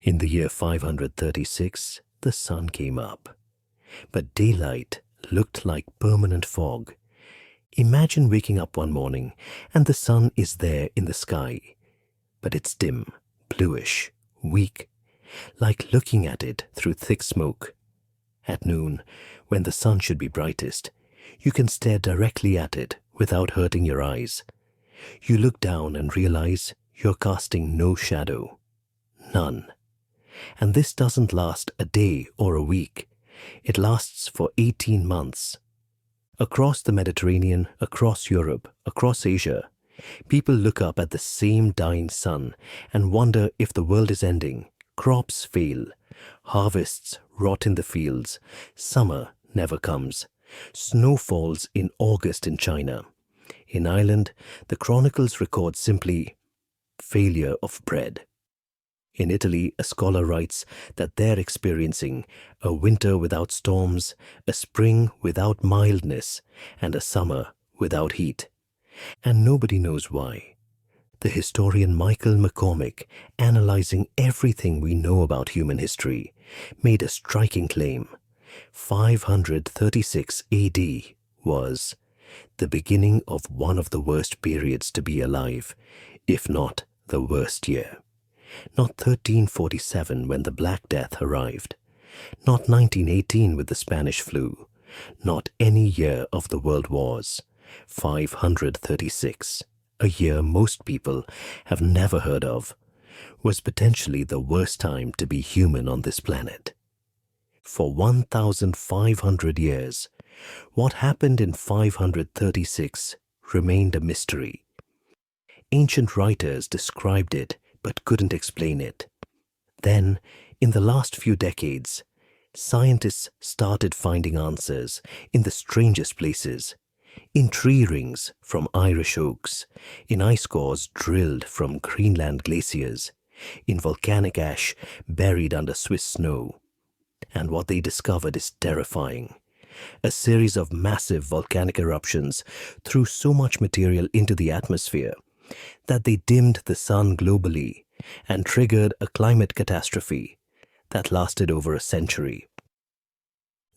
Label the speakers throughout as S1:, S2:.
S1: In the year 536, the sun came up, but daylight looked like permanent fog. Imagine waking up one morning and the sun is there in the sky, but it's dim, bluish, weak, like looking at it through thick smoke. At noon, when the sun should be brightest, you can stare directly at it without hurting your eyes. You look down and realize you're casting no shadow. None. And this doesn't last a day or a week. It lasts for 18 months. Across the Mediterranean, across Europe, across Asia, people look up at the same dying sun and wonder if the world is ending. Crops fail. Harvests rot in the fields. Summer never comes. Snow falls in August in China. In Ireland, the chronicles record simply failure of bread. In Italy, a scholar writes that they're experiencing a winter without storms, a spring without mildness, and a summer without heat. And nobody knows why. The historian Michael McCormick, analyzing everything we know about human history, made a striking claim. 536 AD was the beginning of one of the worst periods to be alive, if not the worst year. Not 1347 when the Black Death arrived, not 1918 with the Spanish flu, not any year of the world wars. 536, a year most people have never heard of, was potentially the worst time to be human on this planet. For 1,500 years, what happened in 536 remained a mystery. Ancient writers described it but couldn't explain it. Then, in the last few decades, scientists started finding answers in the strangest places. In tree rings from Irish oaks, in ice cores drilled from Greenland glaciers, in volcanic ash buried under Swiss snow. And what they discovered is terrifying. A series of massive volcanic eruptions threw so much material into the atmosphere that they dimmed the sun globally and triggered a climate catastrophe that lasted over a century.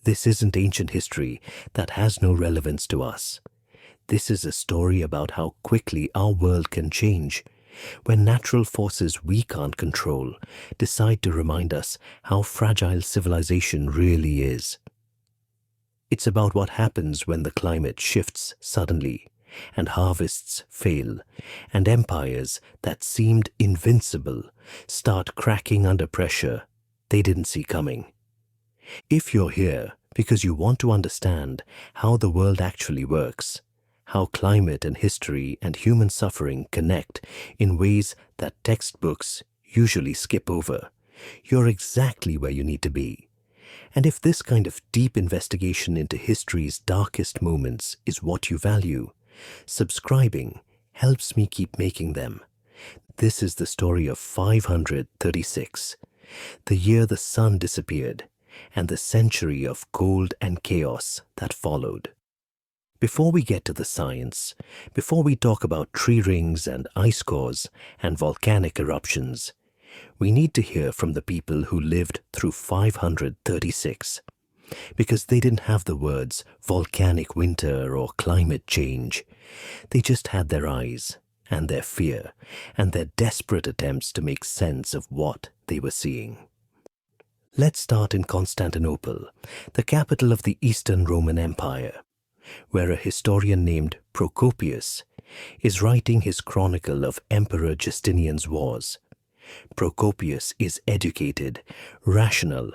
S1: This isn't ancient history that has no relevance to us. This is a story about how quickly our world can change when natural forces we can't control decide to remind us how fragile civilization really is. It's about what happens when the climate shifts suddenly and harvests fail, and empires that seemed invincible start cracking under pressure they didn't see coming. If you're here because you want to understand how the world actually works, how climate and history and human suffering connect in ways that textbooks usually skip over, you're exactly where you need to be. And if this kind of deep investigation into history's darkest moments is what you value, subscribing helps me keep making them. This is the story of 536, the year the sun disappeared, and the century of cold and chaos that followed. Before we get to the science, before we talk about tree rings and ice cores and volcanic eruptions, we need to hear from the people who lived through 536. Because they didn't have the words volcanic winter or climate change. They just had their eyes and their fear and their desperate attempts to make sense of what they were seeing. Let's start in Constantinople, the capital of the Eastern Roman Empire, where a historian named Procopius is writing his chronicle of Emperor Justinian's wars. Procopius is educated, rational,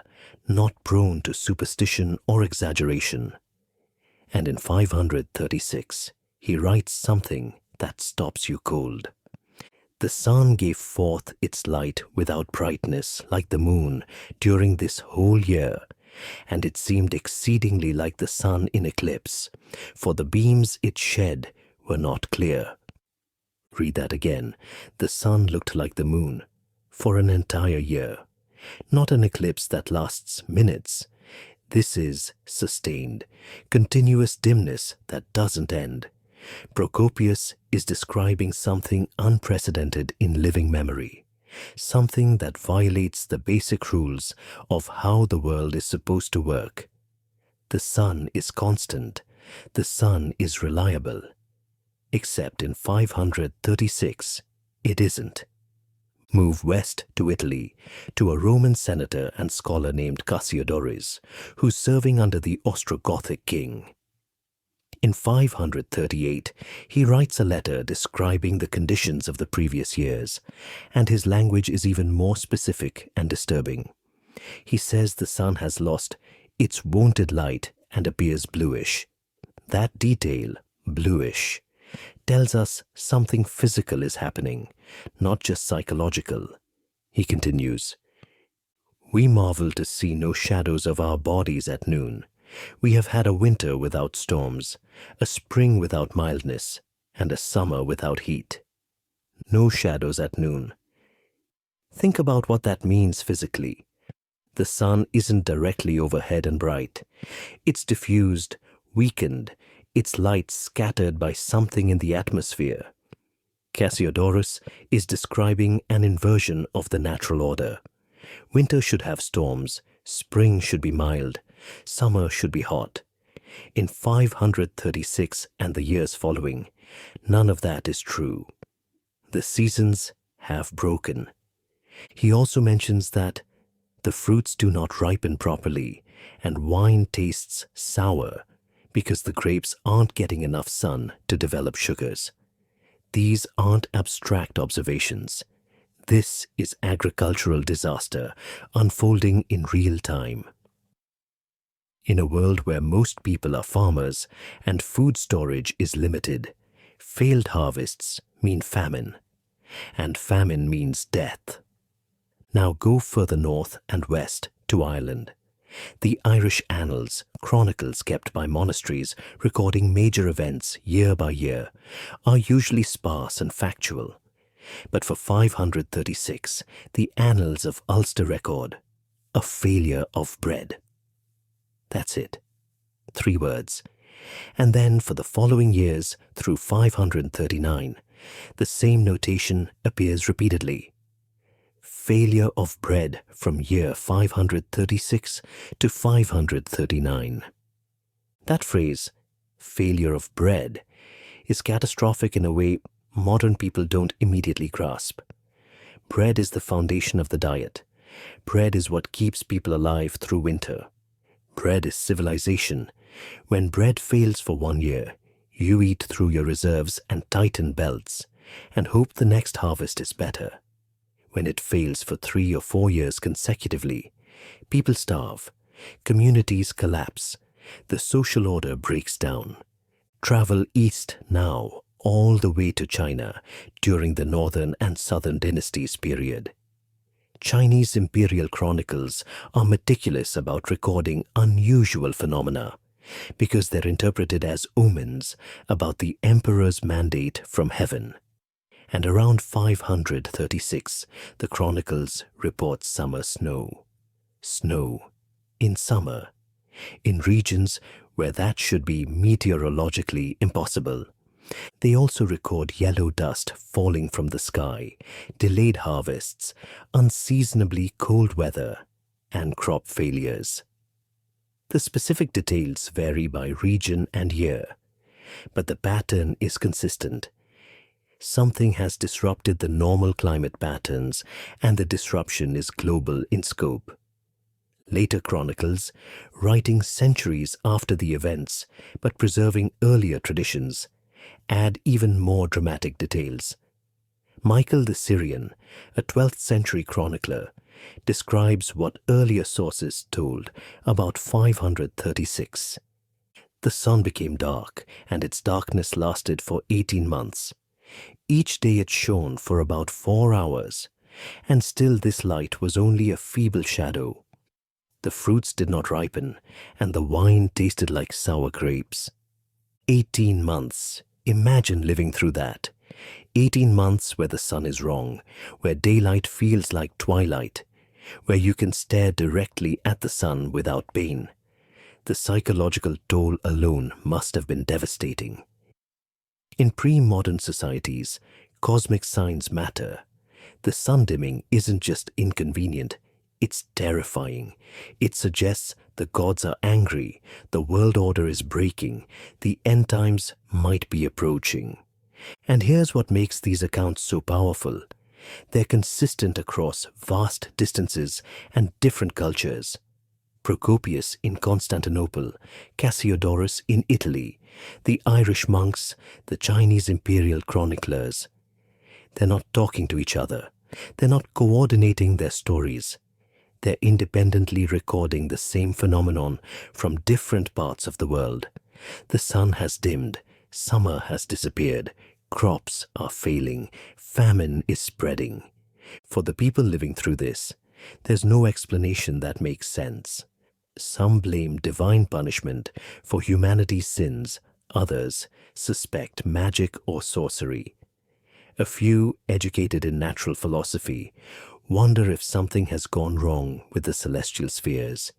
S1: not prone to superstition or exaggeration. And in 536, he writes something that stops you cold. The sun gave forth its light without brightness like the moon during this whole year, and it seemed exceedingly like the sun in eclipse, for the beams it shed were not clear. Read that again. The sun looked like the moon for an entire year. Not an eclipse that lasts minutes. This is sustained, continuous dimness that doesn't end. Procopius is describing something unprecedented in living memory, something that violates the basic rules of how the world is supposed to work. The sun is constant. The sun is reliable. Except in 536, it isn't. Move west to Italy, to a Roman senator and scholar named Cassiodorus, who's serving under the Ostrogothic king. In 538, he writes a letter describing the conditions of the previous years, and his language is even more specific and disturbing. He says the sun has lost its wonted light and appears bluish. That detail, bluish, tells us something physical is happening, not just psychological. He continues, "We marvel to see no shadows of our bodies at noon. We have had a winter without storms, a spring without mildness, and a summer without heat. No shadows at noon." Think about what that means physically. The sun isn't directly overhead and bright. It's diffused, weakened, its light scattered by something in the atmosphere. Cassiodorus is describing an inversion of the natural order. Winter should have storms, spring should be mild, summer should be hot. In 536 and the years following, none of that is true. The seasons have broken. He also mentions that the fruits do not ripen properly and wine tastes sour because the grapes aren't getting enough sun to develop sugars. These aren't abstract observations. This is agricultural disaster unfolding in real time. In a world where most people are farmers and food storage is limited, failed harvests mean famine, and famine means death. Now go further north and west to Ireland. The Irish annals, chronicles kept by monasteries recording major events year by year, are usually sparse and factual. But for 536, the annals of Ulster record a failure of bread. That's it. 3 words. And then for the following years through 539, the same notation appears repeatedly. Failure of bread from year 536 to 539. That phrase, failure of bread, is catastrophic in a way modern people don't immediately grasp. Bread is the foundation of the diet. Bread is what keeps people alive through winter. Bread is civilization. When bread fails for 1 year, you eat through your reserves and tighten belts, and hope the next harvest is better. When it fails for 3 or 4 years consecutively, people starve, communities collapse, the social order breaks down. Travel east now, all the way to China during the Northern and Southern dynasties period. Chinese imperial chronicles are meticulous about recording unusual phenomena because they're interpreted as omens about the emperor's mandate from heaven. And around 536, the chronicles report summer snow. Snow in summer, in regions where that should be meteorologically impossible. They also record yellow dust falling from the sky, delayed harvests, unseasonably cold weather, and crop failures. The specific details vary by region and year, but the pattern is consistent. Something has disrupted the normal climate patterns, and the disruption is global in scope. Later chronicles, writing centuries after the events but preserving earlier traditions, add even more dramatic details. Michael the Syrian, a 12th century chronicler, describes what earlier sources told about 536. The sun became dark, and its darkness lasted for 18 months. Each day it shone for about 4 hours, and still this light was only a feeble shadow. The fruits did not ripen, and the wine tasted like sour grapes. 18 months. Imagine living through that. 18 months where the sun is wrong, where daylight feels like twilight, where you can stare directly at the sun without pain. The psychological toll alone must have been In pre-modern societies, cosmic signs matter. The sun dimming isn't just inconvenient, it's terrifying. It suggests the gods are angry, the world order is breaking, the end times might be approaching. And here's what makes these accounts so powerful. They're consistent across vast distances and different cultures. Procopius in Constantinople, Cassiodorus in Italy, the Irish monks, the Chinese imperial chroniclers. They're not talking to each other. They're not coordinating their stories. They're independently recording the same phenomenon from different parts of the world. The sun has dimmed, summer has disappeared, crops are failing, famine is spreading. For the people living through this, there's no explanation that makes sense. Some blame divine punishment for humanity's sins, others suspect magic or sorcery. A few, educated in natural philosophy, wonder if something has gone wrong with the celestial spheres,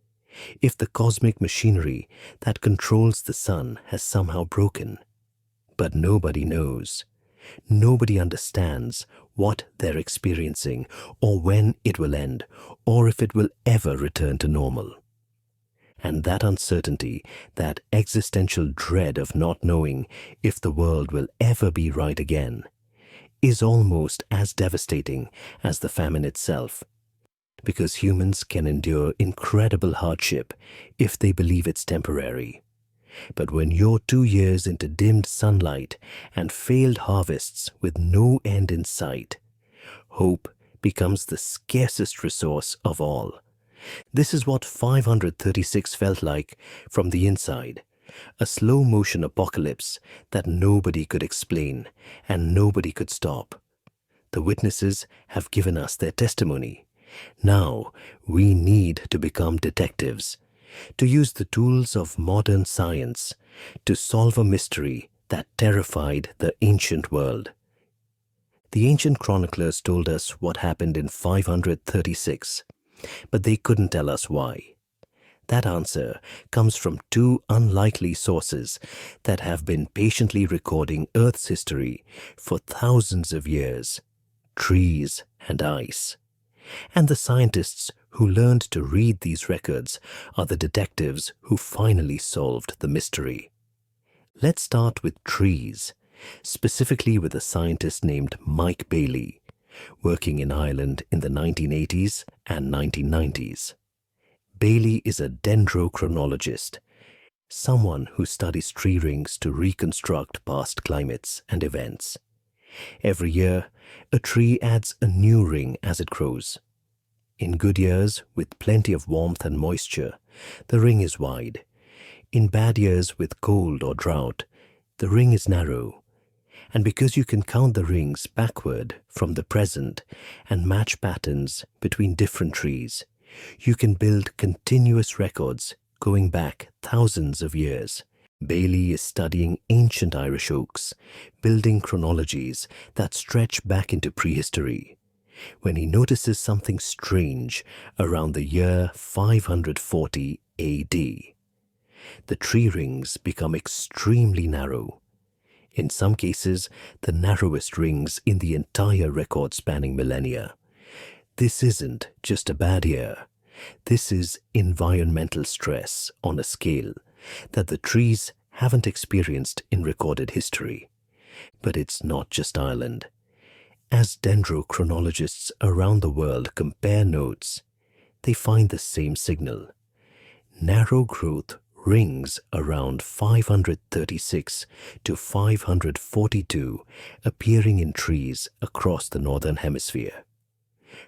S1: if the cosmic machinery that controls the sun has somehow broken. But nobody knows. Nobody understands what they're experiencing, or when it will end, or if it will ever return to normal. And that uncertainty, that existential dread of not knowing if the world will ever be right again, is almost as devastating as the famine itself, because humans can endure incredible hardship if they believe it's temporary. But when you're 2 years into dimmed sunlight and failed harvests with no end in sight, hope becomes the scarcest resource of all. This is what 536 felt like from the inside. A slow-motion apocalypse that nobody could explain and nobody could stop. The witnesses have given us their testimony. Now we need to become detectives, to use the tools of modern science to solve a mystery that terrified the ancient world. The ancient chroniclers told us what happened in 536, but they couldn't tell us why. That answer comes from two unlikely sources that have been patiently recording Earth's history for thousands of years: trees and ice. And the scientists who learned to read these records are the detectives who finally solved the mystery. Let's start with trees, specifically with a scientist named Mike Bailey, working in Ireland in the 1980s and 1990s. Bailey is a dendrochronologist, someone who studies tree rings to reconstruct past climates and events. Every year, a tree adds a new ring as it grows. In good years, with plenty of warmth and moisture, the ring is wide. In bad years with cold or drought, the ring is narrow. And because you can count the rings backward from the present and match patterns between different trees, you can build continuous records going back thousands of years. Bailey is studying ancient Irish oaks, building chronologies that stretch back into prehistory, when he notices something strange around the year 540 AD. The tree rings become extremely narrow. In some cases, the narrowest rings in the entire record spanning millennia. This isn't just a bad year. This is environmental stress on a scale that the trees haven't experienced in recorded history. But it's not just Ireland. As dendrochronologists around the world compare notes, they find the same signal. Narrow growth rings around 536 to 542 appearing in trees across the northern hemisphere.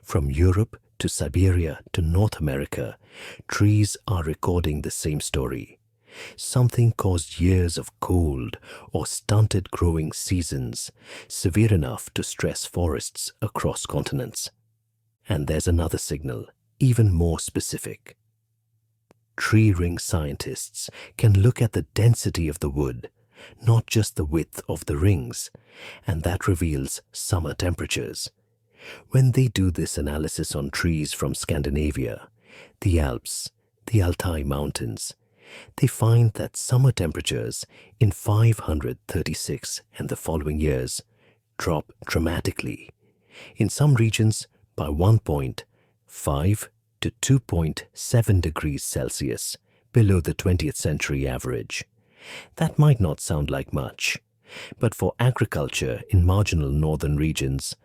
S1: From Europe to Siberia to North America, trees are recording the same story. Something caused years of cold or stunted growing seasons, severe enough to stress forests across continents. And there's another signal, even more specific. Tree ring scientists can look at the density of the wood, not just the width of the rings, and that reveals summer temperatures. When they do this analysis on trees from Scandinavia, the Alps, the Altai Mountains, they find that summer temperatures in 536 and the following years drop dramatically. In some regions by 1.5 to 2.7 degrees Celsius below the 20th century average. That might not sound like much, but for agriculture in marginal northern regions,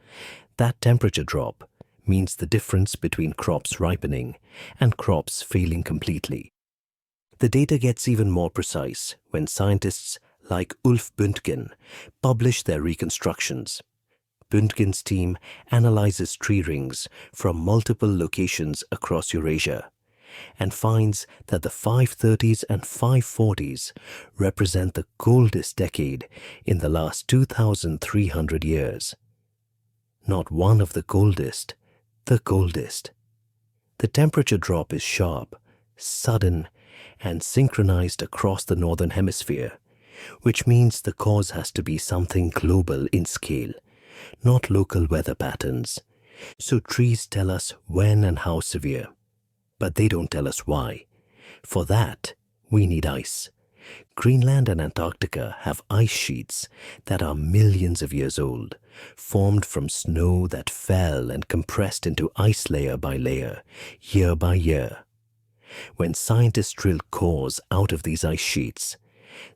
S1: that temperature drop means the difference between crops ripening and crops failing completely. The data gets even more precise when scientists like Ulf Bündgen publish their reconstructions. Bündgen's team analyzes tree rings from multiple locations across Eurasia and finds that the 530s and 540s represent the coldest decade in the last 2,300 years. Not one of the coldest, the coldest. The temperature drop is sharp, sudden, and synchronized across the northern hemisphere, which means the cause has to be something global in scale, not local weather patterns. So trees tell us when and how severe, but they don't tell us why. For that, we need ice. Greenland and Antarctica have ice sheets that are millions of years old, formed from snow that fell and compressed into ice layer by layer, year by year. When scientists drill cores out of these ice sheets,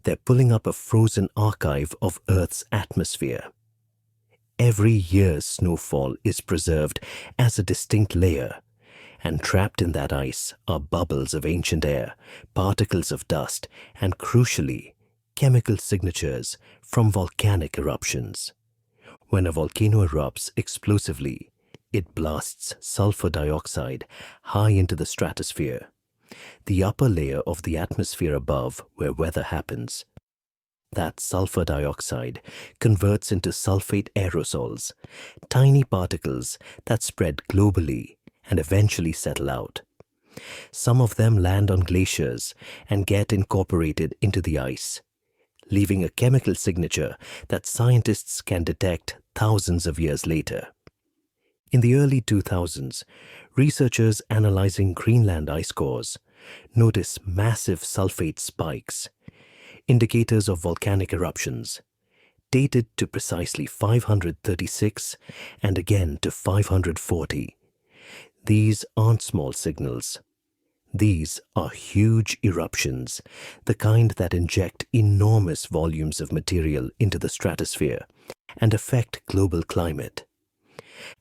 S1: they're pulling up a frozen archive of Earth's atmosphere. Every year's snowfall is preserved as a distinct layer, and trapped in that ice are bubbles of ancient air, particles of dust, and crucially, chemical signatures from volcanic eruptions. When a volcano erupts explosively, it blasts sulfur dioxide high into the stratosphere, the upper layer of the atmosphere above where weather happens. That sulfur dioxide converts into sulfate aerosols, tiny particles that spread globally and eventually settle out. Some of them land on glaciers and get incorporated into the ice, leaving a chemical signature that scientists can detect thousands of years later. In the early 2000s, researchers analyzing Greenland ice cores notice massive sulfate spikes, indicators of volcanic eruptions, dated to precisely 536 and again to 540. These aren't small signals. These are huge eruptions, the kind that inject enormous volumes of material into the stratosphere and affect global climate.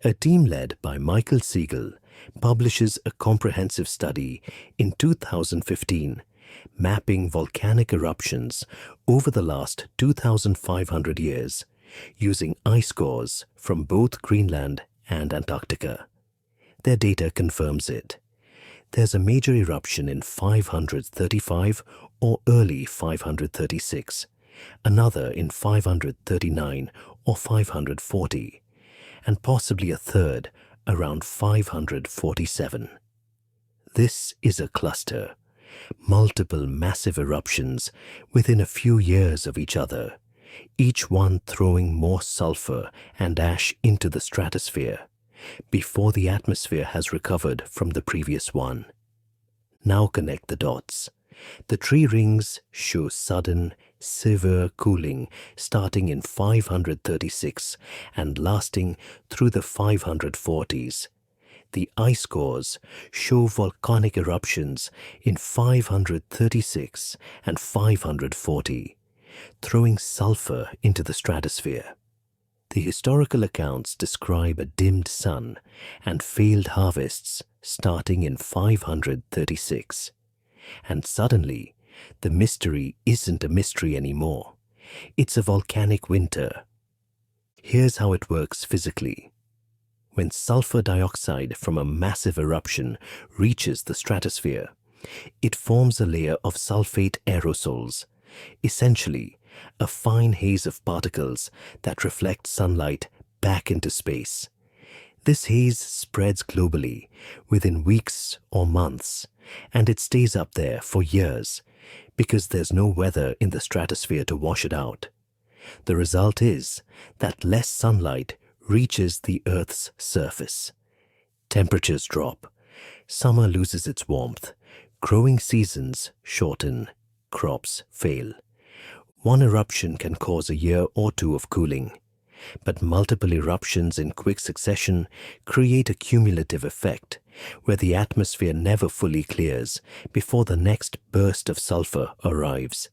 S1: A team led by Michael Siegel publishes a comprehensive study in 2015 mapping volcanic eruptions over the last 2,500 years using ice cores from both Greenland and Antarctica. Their data confirms it. There's a major eruption in 535 or early 536, another in 539 or 540, and possibly a third around 547. This is a cluster, multiple massive eruptions within a few years of each other, each one throwing more sulfur and ash into the stratosphere before the atmosphere has recovered from the previous one. Now connect the dots. The tree rings show sudden, severe cooling starting in 536 and lasting through the 540s. The ice cores show volcanic eruptions in 536 and 540, throwing sulfur into the stratosphere. The historical accounts describe a dimmed sun and failed harvests starting in 536. And suddenly, the mystery isn't a mystery anymore. It's a volcanic winter. Here's how it works physically. When sulfur dioxide from a massive eruption reaches the stratosphere, it forms a layer of sulfate aerosols, essentially a fine haze of particles that reflect sunlight back into space. This haze spreads globally within weeks or months, and it stays up there for years because there's no weather in the stratosphere to wash it out. The result is that less sunlight reaches the Earth's surface. Temperatures drop, summer loses its warmth, growing seasons shorten, crops fail. One eruption can cause a year or two of cooling, But multiple eruptions in quick succession create a cumulative effect where the atmosphere never fully clears before the next burst of sulfur arrives.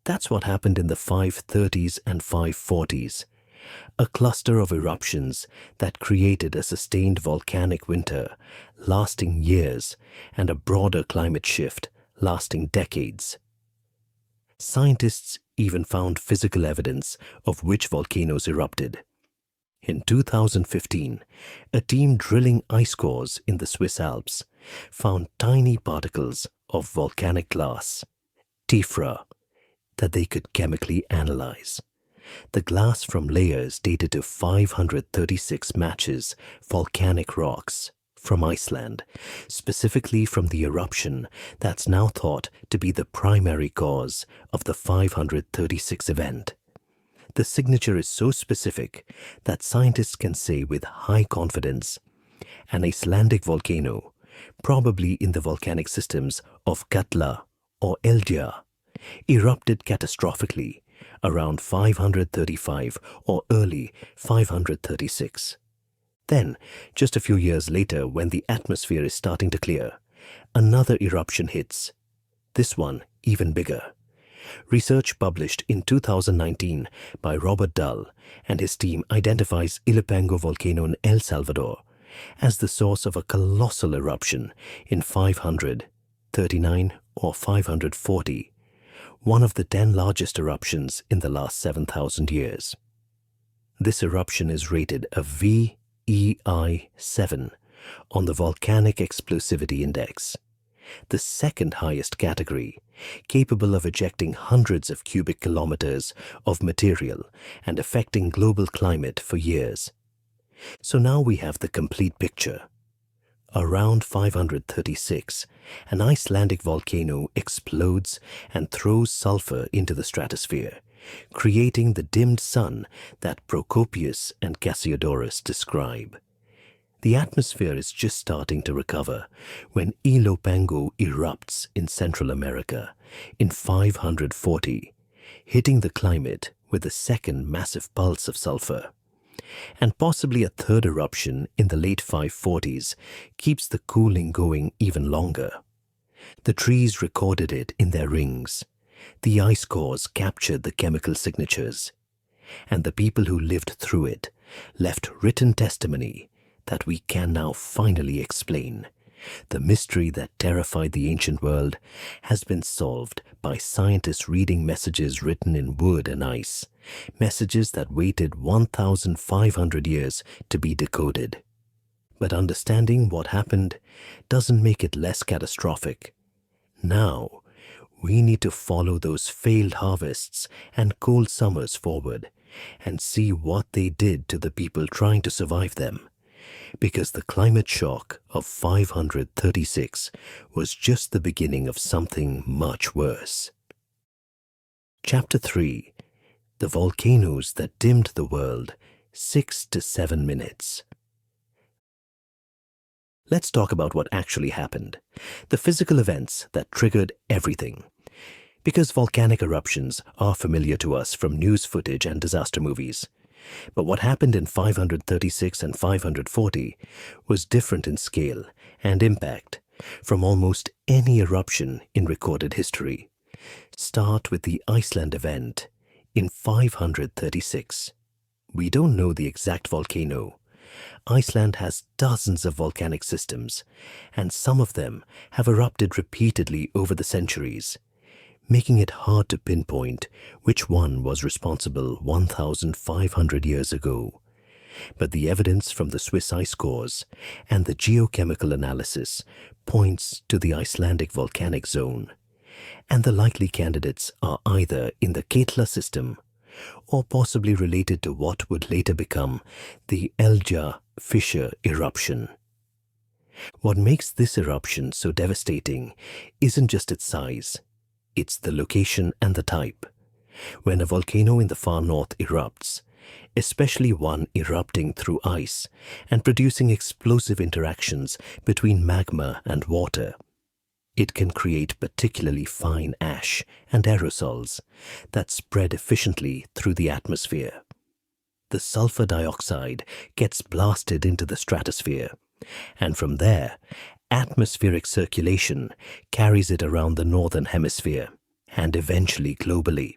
S1: That's what happened in the 530s and 540s, a cluster of eruptions that created a sustained volcanic winter lasting years and a broader climate shift lasting decades. Scientists even found physical evidence of which volcanoes erupted. In 2015, a team drilling ice cores in the Swiss Alps found tiny particles of volcanic glass, tephra, that they could chemically analyze. The glass from layers dated to 536 matches volcanic rocks from Iceland, specifically from the eruption that's now thought to be the primary cause of the 536 event. The signature is so specific that scientists can say with high confidence an Icelandic volcano, probably in the volcanic systems of Katla or Eldja, erupted catastrophically around 535 or early 536. Then, just a few years later, when the atmosphere is starting to clear, another eruption hits, this one even bigger. Research published in 2019 by Robert Dull and his team identifies Ilopango volcano in El Salvador as the source of a colossal eruption in 539 or 540, one of the 10 largest eruptions in the last 7,000 years. This eruption is rated a VEI7 on the Volcanic Explosivity Index, the second highest category, capable of ejecting hundreds of cubic kilometers of material and affecting global climate for years. So now we have the complete picture. Around 536, an Icelandic volcano explodes and throws sulfur into the stratosphere, creating the dimmed sun that Procopius and Cassiodorus describe. The atmosphere is just starting to recover when Ilopango erupts in Central America in 540, hitting the climate with a second massive pulse of sulfur. And possibly a third eruption in the late 540s keeps the cooling going even longer. The trees recorded it in their rings. The ice cores captured the chemical signatures. And the people who lived through it left written testimony that we can now finally explain. The mystery that terrified the ancient world has been solved by scientists reading messages written in wood and ice, messages that waited 1,500 years to be decoded. But understanding what happened doesn't make it less catastrophic. Now, we need to follow those failed harvests and cold summers forward and see what they did to the people trying to survive them. Because the climate shock of 536 was just the beginning of something much worse. Chapter 3. The volcanoes that dimmed the world 6 to 7 minutes. Let's talk about what actually happened, the physical events that triggered everything. Because volcanic eruptions are familiar to us from news footage and disaster movies. But what happened in 536 and 540 was different in scale and impact from almost any eruption in recorded history. Start with the Iceland event in 536. We don't know the exact volcano. Iceland has dozens of volcanic systems, and some of them have erupted repeatedly over the centuries, making it hard to pinpoint which one was responsible 1,500 years ago. But the evidence from the Swiss ice cores and the geochemical analysis points to the Icelandic volcanic zone, and the likely candidates are either in the Katla system or possibly related to what would later become the Eldja fissure eruption. What makes this eruption so devastating isn't just its size. It's the location and the type. When a volcano in the far north erupts, especially one erupting through ice and producing explosive interactions between magma and water, it can create particularly fine ash and aerosols that spread efficiently through the atmosphere. the sulfur dioxide gets blasted into the stratosphere, and from there, atmospheric circulation carries it around the northern hemisphere and eventually globally.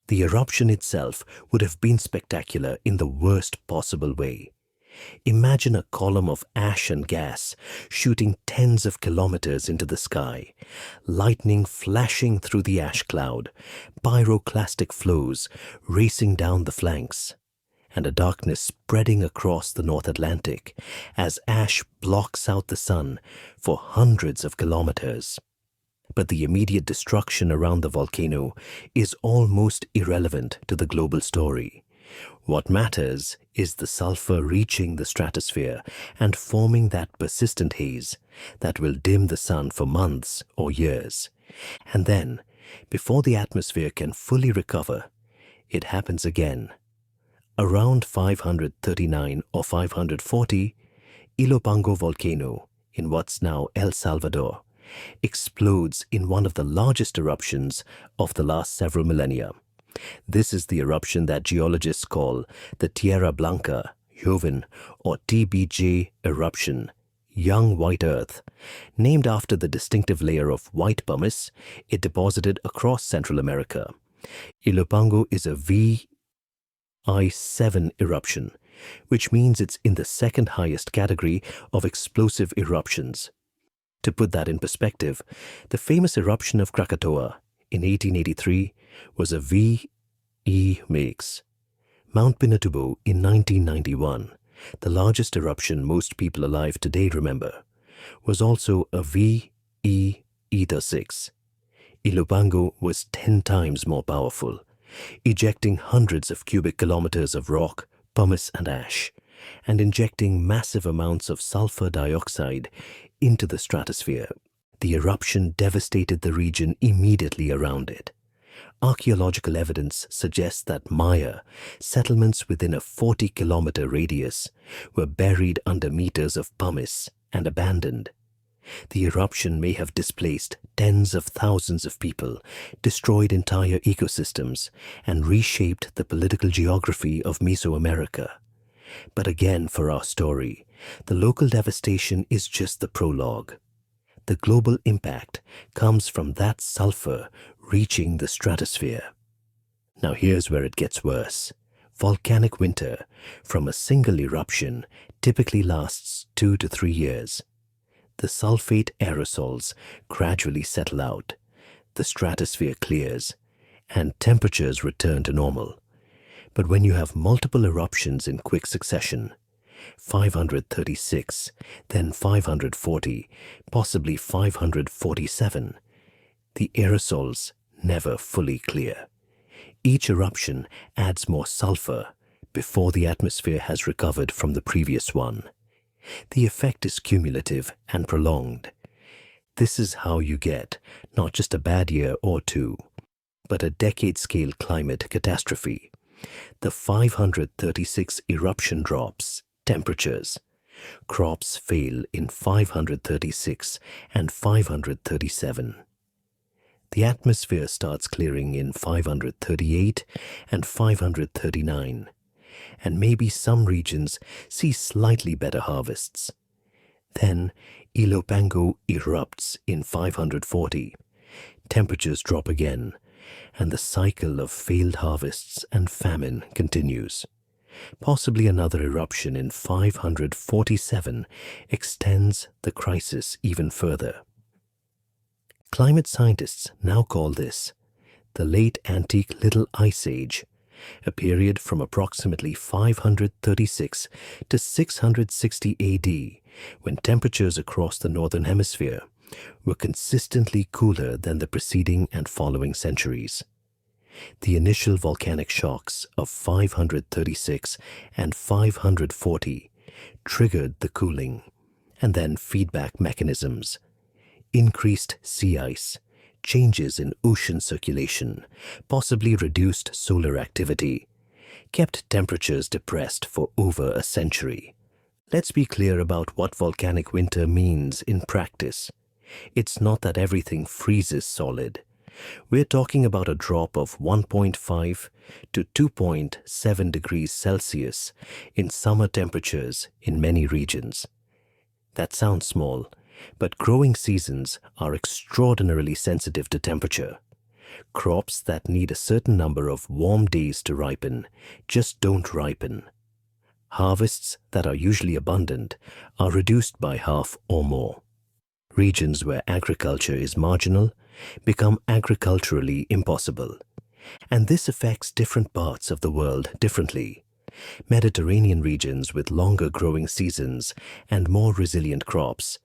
S1: The eruption itself would have been spectacular in the worst possible way. Imagine a column of ash and gas shooting tens of kilometers into the sky, lightning flashing through the ash cloud, pyroclastic flows racing down the flanks, and a darkness spreading across the North Atlantic as ash blocks out the sun for hundreds of kilometers. But the immediate destruction around the volcano is almost irrelevant to the global story. What matters is the sulfur reaching the stratosphere and forming that persistent haze that will dim the sun for months or years. And then, before the atmosphere can fully recover, it happens again. Around 539 or 540, Ilopango volcano, in what's now El Salvador, explodes in one of the largest eruptions of the last several millennia. This is the eruption that geologists call the Tierra Blanca, Joven, or TBJ eruption, young white earth. Named after the distinctive layer of white pumice it deposited across Central America. Ilopango is a VI7 eruption, which means it's in the second highest category of explosive eruptions. To put that in perspective, the famous eruption of Krakatoa in 1883 was a VE mix. Mount Pinatubo in 1991, the largest eruption most people alive today remember, was also a VE Eta 6. Ilopango was 10 times more powerful, ejecting hundreds of cubic kilometers of rock, pumice and ash, and injecting massive amounts of sulfur dioxide into the stratosphere. The eruption devastated the region immediately around it. Archaeological evidence suggests that Maya settlements within a 40-kilometer radius were buried under meters of pumice and abandoned. The eruption may have displaced tens of thousands of people, destroyed entire ecosystems, and reshaped the political geography of Mesoamerica. But again, for our story, the local devastation is just the prologue. The global impact comes from that sulfur reaching the stratosphere. Now here's where it gets worse. Volcanic winter from a single eruption typically lasts 2 to 3 years. The sulfate aerosols gradually settle out, the stratosphere clears, and temperatures return to normal. But when you have multiple eruptions in quick succession, 536, then 540, possibly 547, the aerosols never fully clear. Each eruption adds more sulfur before the atmosphere has recovered from the previous one. The effect is cumulative and prolonged. This is how you get not just a bad year or two, but a decade-scale climate catastrophe. The 536 eruption drops temperatures. Crops fail in 536 and 537. The atmosphere starts clearing in 538 and 539, and maybe some regions see slightly better harvests. Then Ilopango erupts in 540. Temperatures drop again, and the cycle of failed harvests and famine continues. Possibly another eruption in 547 extends the crisis even further. Climate scientists now call this the Late Antique Little Ice Age, a period from approximately 536 to 660 AD, when temperatures across the northern hemisphere were consistently cooler than the preceding and following centuries. The initial volcanic shocks of 536 and 540 triggered the cooling, and then feedback mechanisms, increased sea ice, changes in ocean circulation, possibly reduced solar activity, kept temperatures depressed for over a century. Let's be clear about what volcanic winter means in practice. It's not that everything freezes solid, We're talking about a drop of 1.5 to 2.7 degrees Celsius in summer temperatures in many regions. That sounds small, but growing seasons are extraordinarily sensitive to temperature. Crops that need a certain number of warm days to ripen just don't ripen. Harvests that are usually abundant are reduced by half or more. Regions where agriculture is marginal become agriculturally impossible. And this affects different parts of the world differently. Mediterranean regions with longer growing seasons and more resilient crops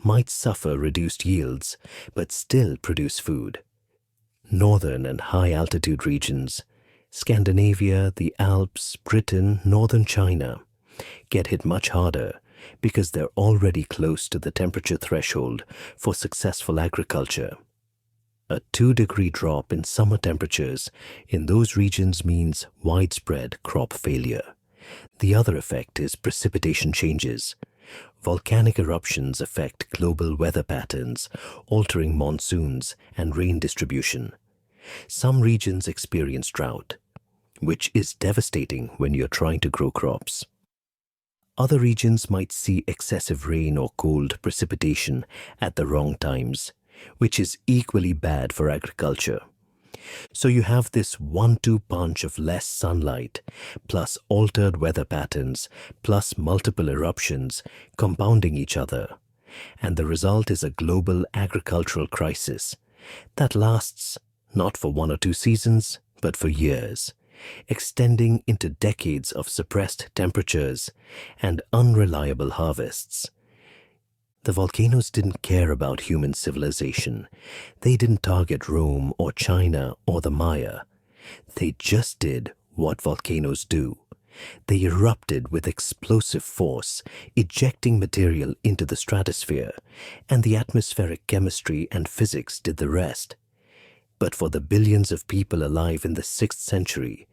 S1: might suffer reduced yields but still produce food. Northern and high-altitude regions, Scandinavia, the Alps, Britain, northern China, get hit much harder because they're already close to the temperature threshold for successful agriculture. A 2-degree drop in summer temperatures in those regions means widespread crop failure. The other effect is precipitation changes. Volcanic eruptions affect global weather patterns, altering monsoons and rain distribution. Some regions experience drought, which is devastating when you're trying to grow crops. Other regions might see excessive rain or cold precipitation at the wrong times, which is equally bad for agriculture. So you have this 1-2 punch of less sunlight, plus altered weather patterns, plus multiple eruptions compounding each other. And the result is a global agricultural crisis that lasts not for 1 or 2 seasons, but for years, extending into decades of suppressed temperatures and unreliable harvests. The volcanoes didn't care about human civilization. They didn't target Rome or China or the Maya. They just did what volcanoes do. They erupted with explosive force, ejecting material into the stratosphere, and the atmospheric chemistry and physics did the rest. But for the billions of people alive in the 6th century,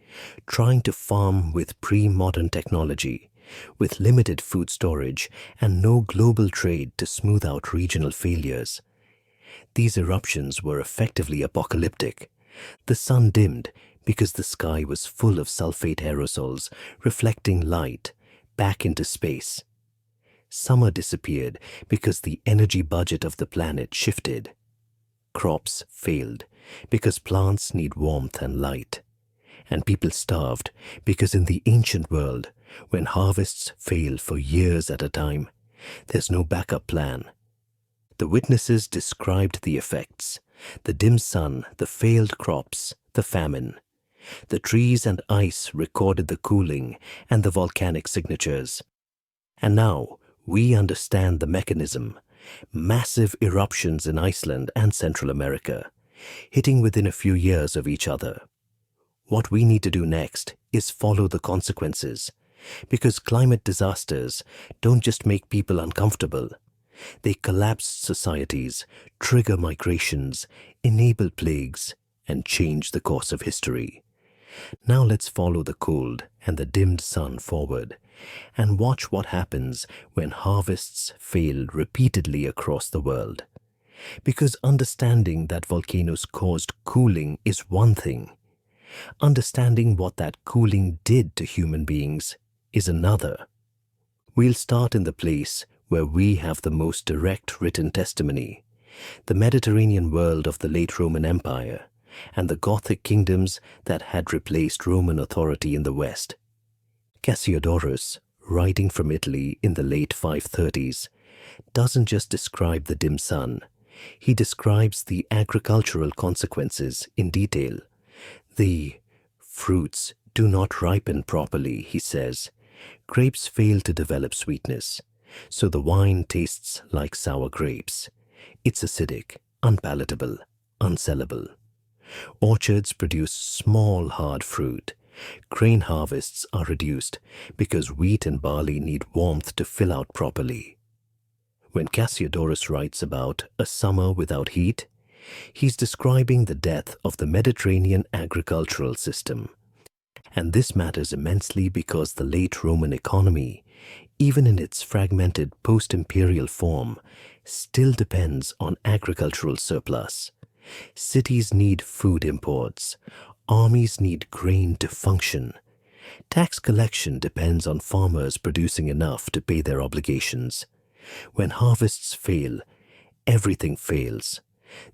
S1: trying to farm with pre-modern technology, with limited food storage and no global trade to smooth out regional failures, these eruptions were effectively apocalyptic. The sun dimmed because the sky was full of sulfate aerosols reflecting light back into space. Summer disappeared because the energy budget of the planet shifted. Crops failed because plants need warmth and light. And people starved because in the ancient world, when harvests fail for years at a time, there's no backup plan. The witnesses described the effects: the dim sun, the failed crops, the famine. The trees and ice recorded the cooling and the volcanic signatures. And now we understand the mechanism: massive eruptions in Iceland and Central America, hitting within a few years of each other. What we need to do next is follow the consequences, because climate disasters don't just make people uncomfortable. They collapse societies, trigger migrations, enable plagues, and change the course of history. Now let's follow the cold and the dimmed sun forward and watch what happens when harvests fail repeatedly across the world. Because understanding that volcanoes caused cooling is one thing. Understanding what that cooling did to human beings is another. We'll start in the place where we have the most direct written testimony, the Mediterranean world of the late Roman Empire and the Gothic kingdoms that had replaced Roman authority in the West. Cassiodorus, writing from Italy in the late 530s, doesn't just describe the dim sun. He describes the agricultural consequences in detail. The fruits do not ripen properly, he says. Grapes fail to develop sweetness, so the wine tastes like sour grapes. It's acidic, unpalatable, unsellable. Orchards produce small, hard fruit. Grain harvests are reduced because wheat and barley need warmth to fill out properly. When Cassiodorus writes about a summer without heat, he's describing the death of the Mediterranean agricultural system. And this matters immensely because the late Roman economy, even in its fragmented post-imperial form, still depends on agricultural surplus. Cities need food imports. Armies need grain to function. Tax collection depends on farmers producing enough to pay their obligations. When harvests fail, everything fails.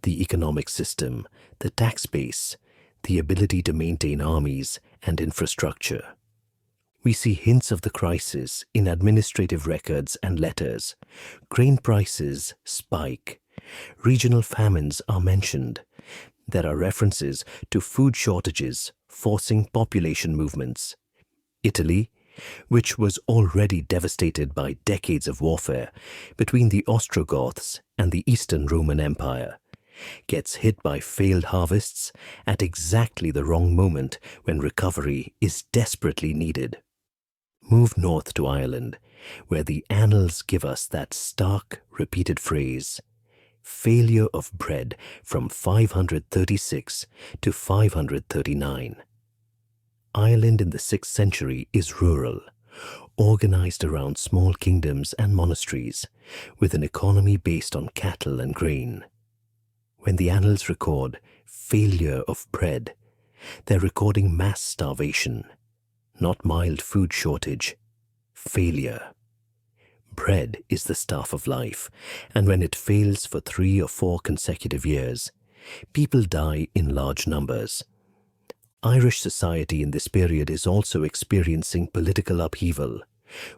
S1: The economic system, the tax base, the ability to maintain armies and infrastructure. We see hints of the crisis in administrative records and letters. Grain prices spike. Regional famines are mentioned. There are references to food shortages forcing population movements. Italy, which was already devastated by decades of warfare between the Ostrogoths and the Eastern Roman Empire, gets hit by failed harvests at exactly the wrong moment when recovery is desperately needed. Move north to Ireland, where the annals give us that stark, repeated phrase, failure of bread from 536 to 539. Ireland in the 6th century is rural, organized around small kingdoms and monasteries, with an economy based on cattle and grain. When the annals record failure of bread, they're recording mass starvation, not mild food shortage, failure. Bread is the staff of life, and when it fails for 3 or 4 consecutive years, people die in large numbers. Irish society in this period is also experiencing political upheaval,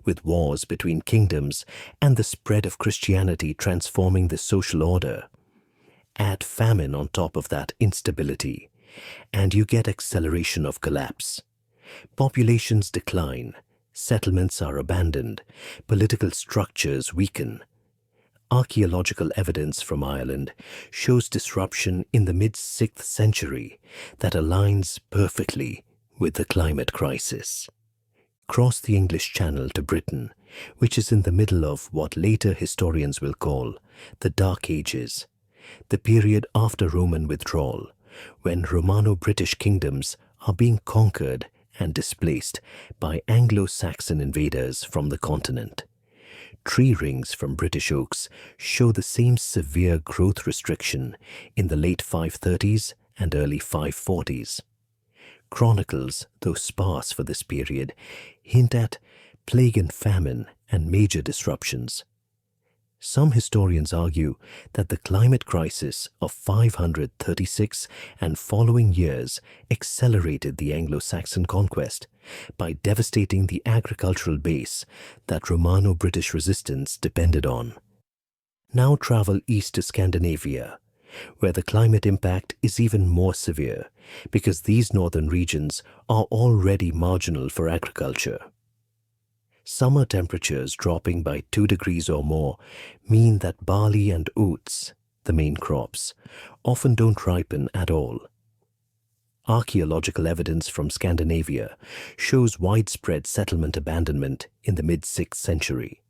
S1: with wars between kingdoms and the spread of Christianity transforming the social order. Add famine on top of that instability, and you get acceleration of collapse. Populations decline, settlements are abandoned, political structures weaken. Archaeological evidence from Ireland shows disruption in the mid-6th century that aligns perfectly with the climate crisis. Cross the English Channel to Britain, which is in the middle of what later historians will call the Dark Ages, the period after Roman withdrawal, when Romano-British kingdoms are being conquered and displaced by Anglo-Saxon invaders from the continent. Tree rings from British oaks show the same severe growth restriction in the late 530s and early 540s. Chronicles, though sparse for this period, hint at plague and famine and major disruptions. Some historians argue that the climate crisis of 536 and following years accelerated the Anglo-Saxon conquest by devastating the agricultural base that Romano-British resistance depended on. Now travel east to Scandinavia, where the climate impact is even more severe because these northern regions are already marginal for agriculture. Summer temperatures dropping by 2 degrees or more mean that barley and oats, the main crops, often don't ripen at all. Archaeological evidence from Scandinavia shows widespread settlement abandonment in the mid-6th century.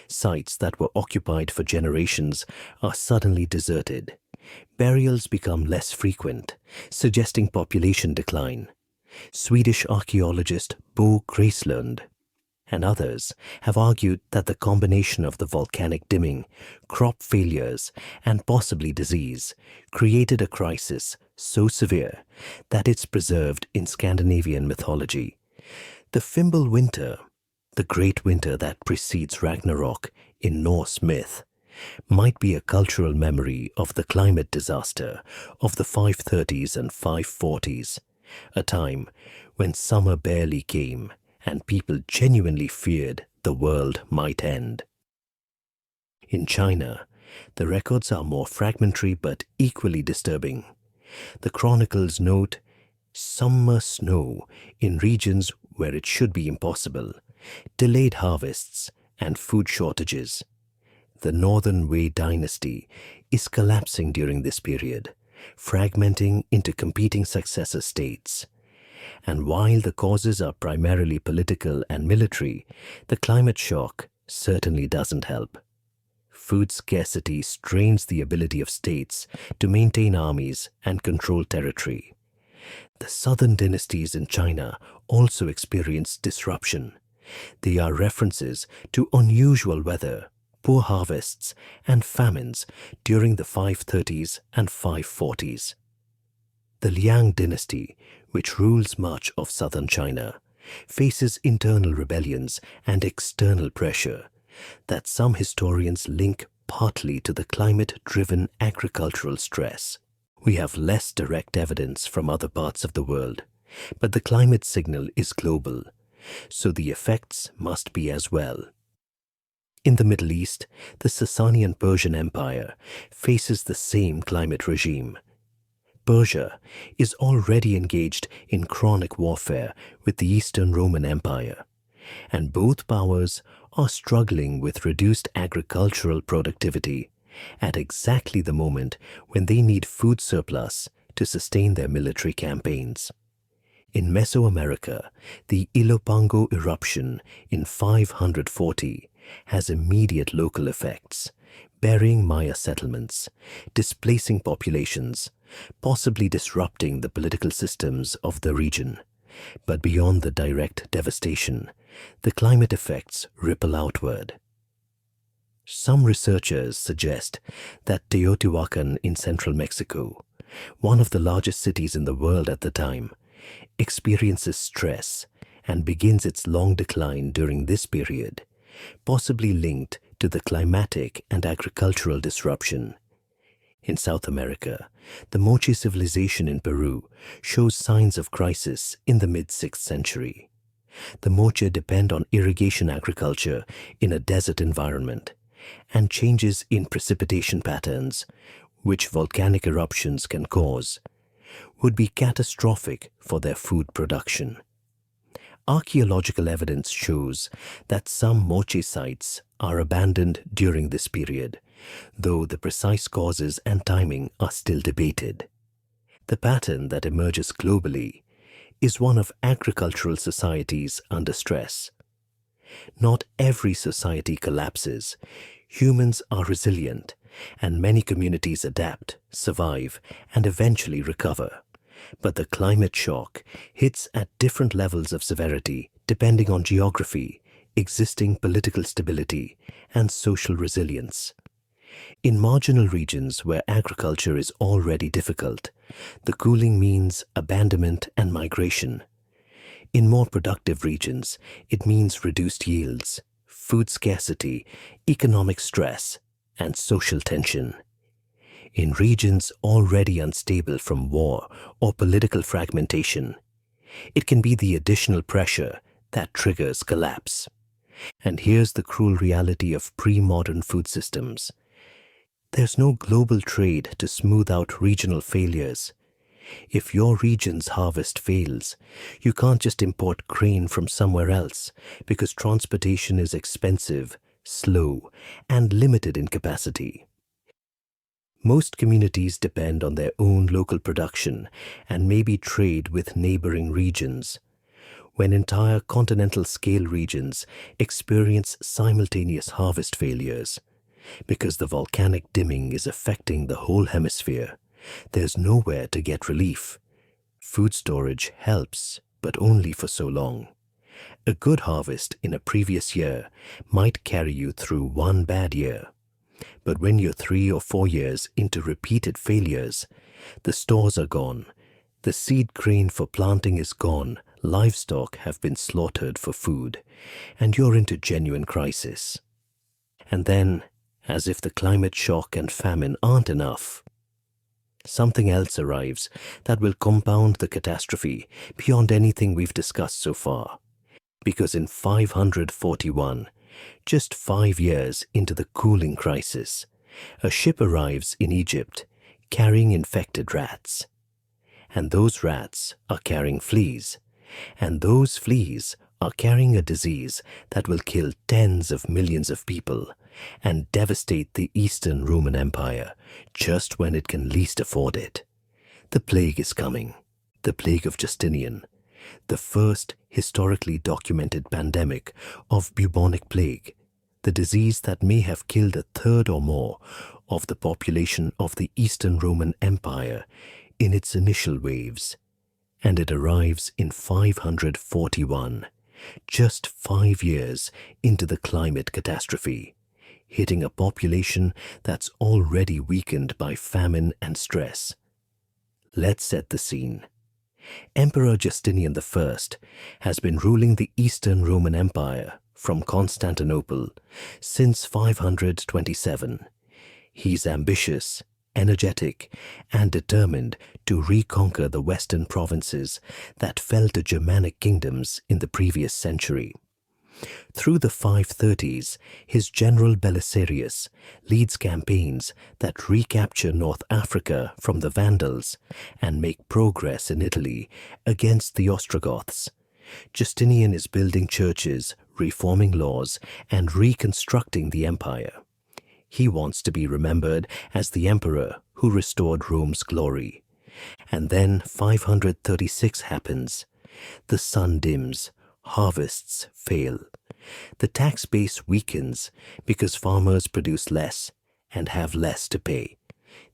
S1: Sites that were occupied for generations are suddenly deserted. Burials become less frequent, suggesting population decline. Swedish archaeologist Bo Gracelund and others have argued that the combination of the volcanic dimming, crop failures, and possibly disease created a crisis so severe that it's preserved in Scandinavian mythology. The Fimbul winter, the great winter that precedes Ragnarok in Norse myth, might be a cultural memory of the climate disaster of the 530s and 540s, a time when summer barely came and people genuinely feared the world might end. In China, the records are more fragmentary but equally disturbing. The chronicles note summer snow in regions where it should be impossible, delayed harvests, and food shortages. The Northern Wei dynasty is collapsing during this period, fragmenting into competing successor states. And while the causes are primarily political and military, the climate shock certainly doesn't help. Food scarcity strains the ability of states to maintain armies and control territory. The southern dynasties in China also experience disruption. They are references to unusual weather, poor harvests, and famines during the 530s and 540s. The Liang dynasty, which rules much of southern China, faces internal rebellions and external pressure that some historians link partly to the climate-driven agricultural stress. We have less direct evidence from other parts of the world, but the climate signal is global, so the effects must be as well. In the Middle East, the Sasanian Persian Empire faces the same climate regime. Persia is already engaged in chronic warfare with the Eastern Roman Empire, and both powers are struggling with reduced agricultural productivity at exactly the moment when they need food surplus to sustain their military campaigns. In Mesoamerica, the Ilopango eruption in 540 has immediate local effects, burying Maya settlements, displacing populations, possibly disrupting the political systems of the region. But beyond the direct devastation, the climate effects ripple outward. Some researchers suggest that Teotihuacan in central Mexico, one of the largest cities in the world at the time, experiences stress and begins its long decline during this period, possibly linked to the climatic and agricultural disruption. In South America, the Moche civilization in Peru shows signs of crisis in the mid-6th century. The Moche depend on irrigation agriculture in a desert environment, and changes in precipitation patterns, which volcanic eruptions can cause, would be catastrophic for their food production. Archaeological evidence shows that some Moche sites are abandoned during this period, though the precise causes and timing are still debated. The pattern that emerges globally is one of agricultural societies under stress. Not every society collapses. Humans are resilient, and many communities adapt, survive, and eventually recover. But the climate shock hits at different levels of severity depending on geography, existing political stability, and social resilience. In marginal regions where agriculture is already difficult, the cooling means abandonment and migration. In more productive regions, it means reduced yields, food scarcity, economic stress, and social tension. In regions already unstable from war or political fragmentation, it can be the additional pressure that triggers collapse. And here's the cruel reality of pre-modern food systems. There's no global trade to smooth out regional failures. If your region's harvest fails, you can't just import grain from somewhere else because transportation is expensive, slow, and limited in capacity. Most communities depend on their own local production and maybe trade with neighboring regions. When entire continental-scale regions experience simultaneous harvest failures, because the volcanic dimming is affecting the whole hemisphere, there's nowhere to get relief. Food storage helps, but only for so long. A good harvest in a previous year might carry you through one bad year. But when you're 3 or 4 years into repeated failures, the stores are gone, the seed grain for planting is gone, livestock have been slaughtered for food, and you're into genuine crisis. And then, as if the climate shock and famine aren't enough, something else arrives that will compound the catastrophe beyond anything we've discussed so far. Because in 541, just 5 years into the cooling crisis, a ship arrives in Egypt carrying infected rats. And those rats are carrying fleas. And those fleas are carrying a disease that will kill tens of millions of people and devastate the Eastern Roman Empire just when it can least afford it. The plague is coming, the plague of Justinian, the first historically documented pandemic of bubonic plague, the disease that may have killed a third or more of the population of the Eastern Roman Empire in its initial waves. And it arrives in 541, just 5 years into the climate catastrophe. hitting a population that's already weakened by famine and stress. Let's set the scene. Emperor Justinian I has been ruling the Eastern Roman Empire from Constantinople since 527. He's ambitious, energetic, and determined to reconquer the western provinces that fell to Germanic kingdoms in the previous century. Through the 530s, his general Belisarius leads campaigns that recapture North Africa from the Vandals and make progress in Italy against the Ostrogoths. Justinian is building churches, reforming laws, and reconstructing the empire. He wants to be remembered as the emperor who restored Rome's glory. And then 536 happens. The sun dims, harvests fail. The tax base weakens because farmers produce less and have less to pay.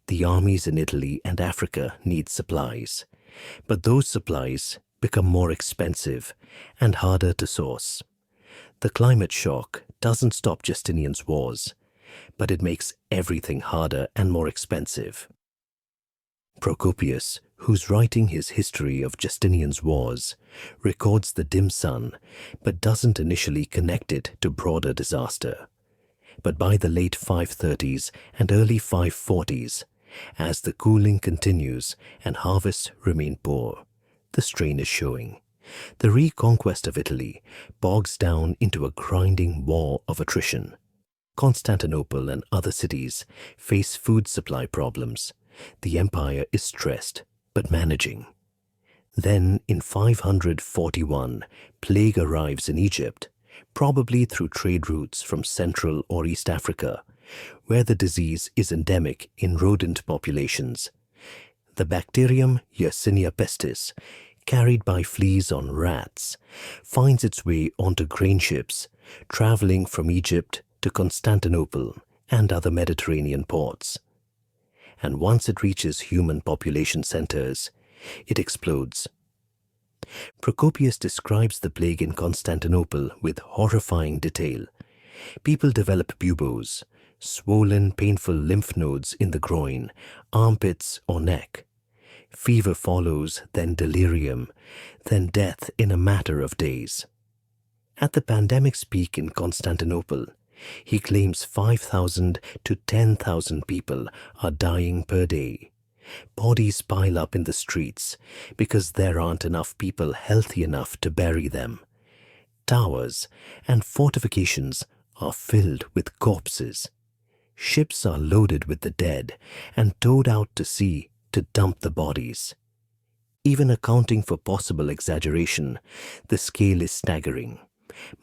S1: The armies in Italy and Africa need supplies, but those supplies become more expensive and harder to source. The climate shock doesn't stop Justinian's wars, but it makes everything harder and more expensive. Procopius, who's writing his history of Justinian's wars, records the dim sun, but doesn't initially connect it to broader disaster. But by the late 530s and early 540s, as the cooling continues and harvests remain poor, the strain is showing. The reconquest of Italy bogs down into a grinding war of attrition. Constantinople and other cities face food supply problems. The empire is stressed, but managing. Then, in 541, plague arrives in Egypt, probably through trade routes from Central or East Africa, where the disease is endemic in rodent populations. The bacterium Yersinia pestis, carried by fleas on rats, finds its way onto grain ships, traveling from Egypt to Constantinople and other Mediterranean ports. And once it reaches human population centers, it explodes. Procopius describes the plague in Constantinople with horrifying detail. People develop buboes, swollen, painful lymph nodes in the groin, armpits, or neck. Fever follows, then delirium, then death in a matter of days. At the pandemic's peak in Constantinople, he claims 5,000 to 10,000 people are dying per day. Bodies pile up in the streets because there aren't enough people healthy enough to bury them. Towers and fortifications are filled with corpses. Ships are loaded with the dead and towed out to sea to dump the bodies. Even accounting for possible exaggeration, the scale is staggering.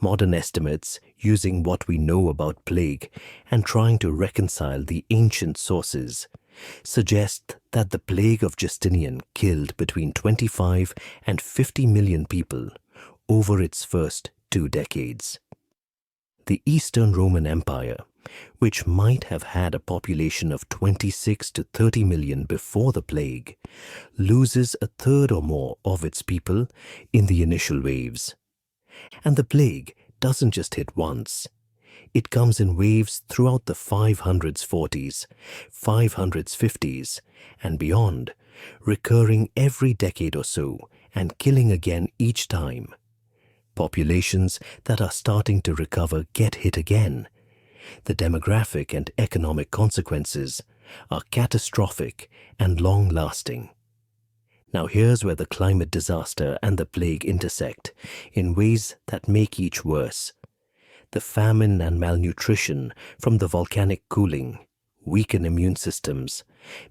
S1: Modern estimates, using what we know about plague and trying to reconcile the ancient sources, suggest that the plague of Justinian killed between 25 and 50 million people over its first 2 decades. The Eastern Roman Empire, which might have had a population of 26 to 30 million before the plague, loses a third or more of its people in the initial waves. And the plague doesn't just hit once. It comes in waves throughout the 500s 40s, 500s 50s, and beyond, recurring every decade or so and killing again each time. Populations that are starting to recover get hit again. The demographic and economic consequences are catastrophic and long-lasting. Now here's where the climate disaster and the plague intersect in ways that make each worse. The famine and malnutrition from the volcanic cooling weaken immune systems,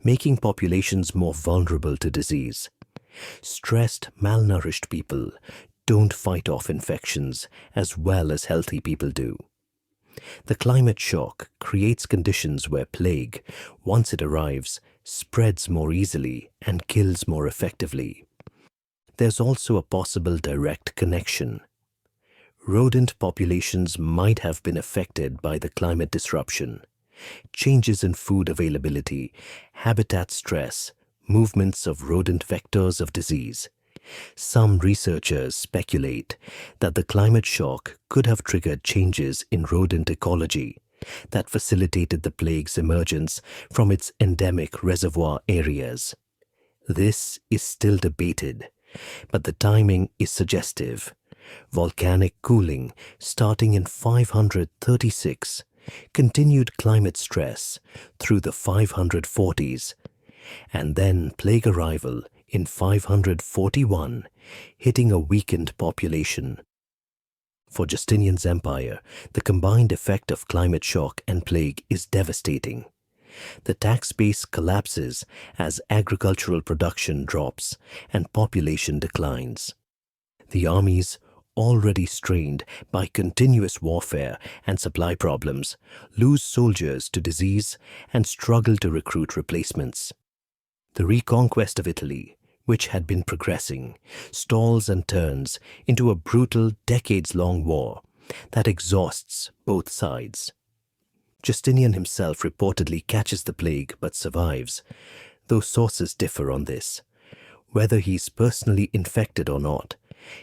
S1: making populations more vulnerable to disease. Stressed, malnourished people don't fight off infections as well as healthy people do. The climate shock creates conditions where plague, once it arrives, spreads more easily and kills more effectively. There's also a possible direct connection. Rodent populations might have been affected by the climate disruption. Changes in food availability, habitat stress, movements of rodent vectors of disease. Some researchers speculate that the climate shock could have triggered changes in rodent ecology, that facilitated the plague's emergence from its endemic reservoir areas. This is still debated, but the timing is suggestive. Volcanic cooling starting in 536, continued climate stress through the 540s, and then plague arrival in 541, hitting a weakened population. For Justinian's empire, the combined effect of climate shock and plague is devastating. The tax base collapses as agricultural production drops and population declines. The armies, already strained by continuous warfare and supply problems, lose soldiers to disease and struggle to recruit replacements. The reconquest of Italy, which had been progressing, stalls and turns into a brutal decades-long war that exhausts both sides. Justinian himself reportedly catches the plague but survives, though sources differ on this. Whether he's personally infected or not,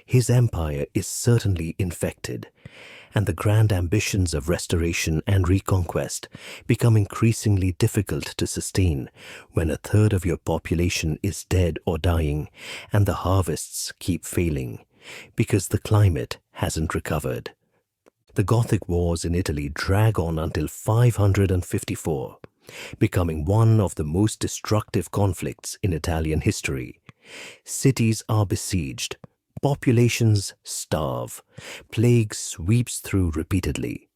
S1: his empire is certainly infected, and the grand ambitions of restoration and reconquest become increasingly difficult to sustain when a third of your population is dead or dying and the harvests keep failing because the climate hasn't recovered. The Gothic wars in Italy drag on until 554, becoming one of the most destructive conflicts in Italian history. Cities are besieged, populations starve, plague sweeps through repeatedly.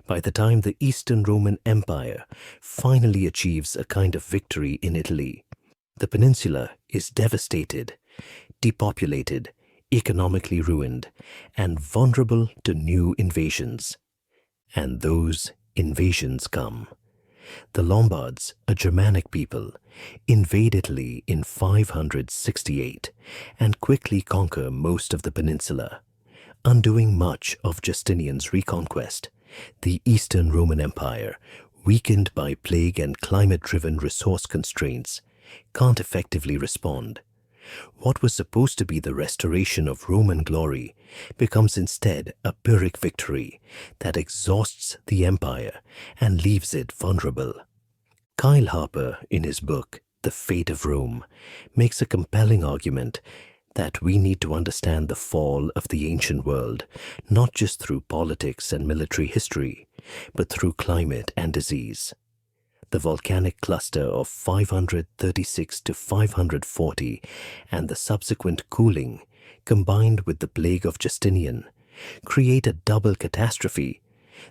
S1: By the time the Eastern Roman Empire finally achieves a kind of victory in Italy, the peninsula is devastated, depopulated, economically ruined, and vulnerable to new invasions. And those invasions come. The Lombards, a Germanic people, invade Italy in 568 and quickly conquer most of the peninsula, undoing much of Justinian's reconquest. The Eastern Roman Empire, weakened by plague and climate-driven resource constraints, can't effectively respond. What was supposed to be the restoration of Roman glory becomes instead a Pyrrhic victory that exhausts the empire and leaves it vulnerable. Kyle Harper, in his book, The Fate of Rome, makes a compelling argument that we need to understand the fall of the ancient world not just through politics and military history, but through climate and disease. The volcanic cluster of 536 to 540 and the subsequent cooling, combined with the plague of Justinian, create a double catastrophe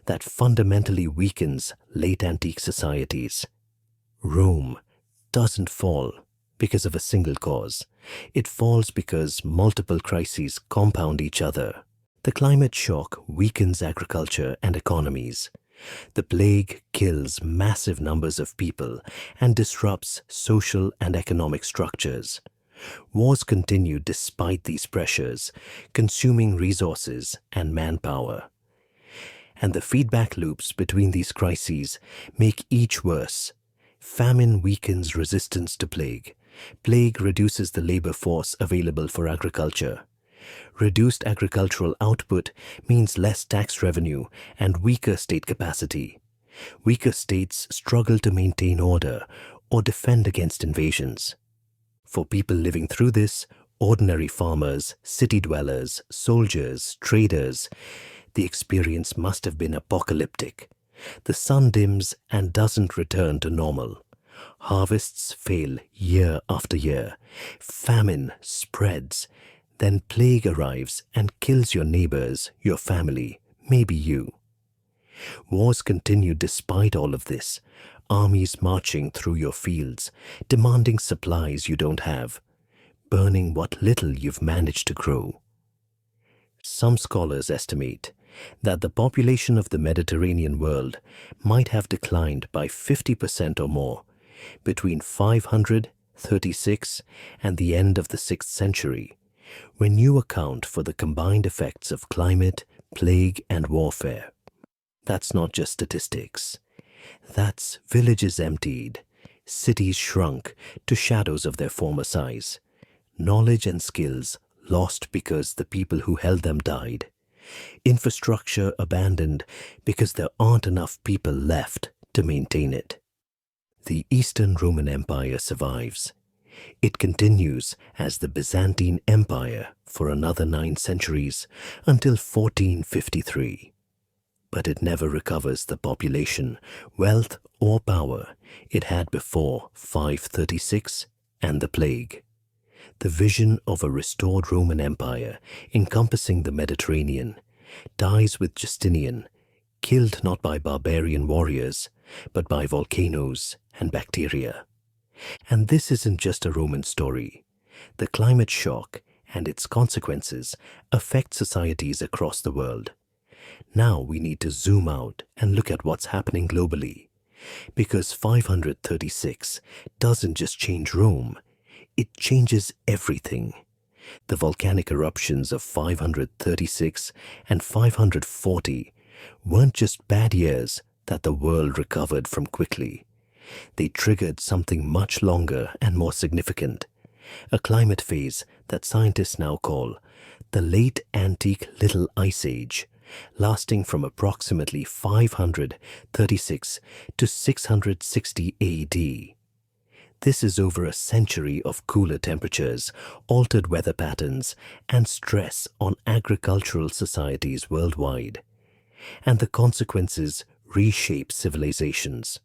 S1: that fundamentally weakens late antique societies. Rome doesn't fall because of a single cause. It falls because multiple crises compound each other. The climate shock weakens agriculture and economies. The plague kills massive numbers of people and disrupts social and economic structures. Wars continue despite these pressures, consuming resources and manpower. And the feedback loops between these crises make each worse. Famine weakens resistance to plague. Plague reduces the labor force available for agriculture. Reduced agricultural output means less tax revenue and weaker state capacity. Weaker states struggle to maintain order or defend against invasions. For people living through this, ordinary farmers, city dwellers, soldiers, traders, the experience must have been apocalyptic. The sun dims and doesn't return to normal. Harvests fail year after year. Famine spreads. Then plague arrives and kills your neighbors, your family, maybe you. Wars continue despite all of this, armies marching through your fields, demanding supplies you don't have, burning what little you've managed to grow. Some scholars estimate that the population of the Mediterranean world might have declined by 50% or more between 536 and the end of the 6th century, when you account for the combined effects of climate, plague, and warfare. That's not just statistics. That's villages emptied, cities shrunk to shadows of their former size, knowledge and skills lost because the people who held them died, Infrastructure abandoned because there aren't enough people left to maintain it. The Eastern Roman Empire survives. It continues as the Byzantine Empire for another 9 centuries until 1453. But it never recovers the population, wealth or power it had before 536 and the plague. The vision of a restored Roman Empire encompassing the Mediterranean dies with Justinian, killed not by barbarian warriors, but by volcanoes and bacteria. And this isn't just a Roman story. The climate shock and its consequences affect societies across the world. Now we need to zoom out and look at what's happening globally. Because 536 doesn't just change Rome, it changes everything. The volcanic eruptions of 536 and 540 weren't just bad years that the world recovered from quickly. They triggered something much longer and more significant, a climate phase that scientists now call the Late Antique Little Ice Age, lasting from approximately 536 to 660 AD. This is over a century of cooler temperatures, altered weather patterns, and stress on agricultural societies worldwide. And the consequences reshape civilizations.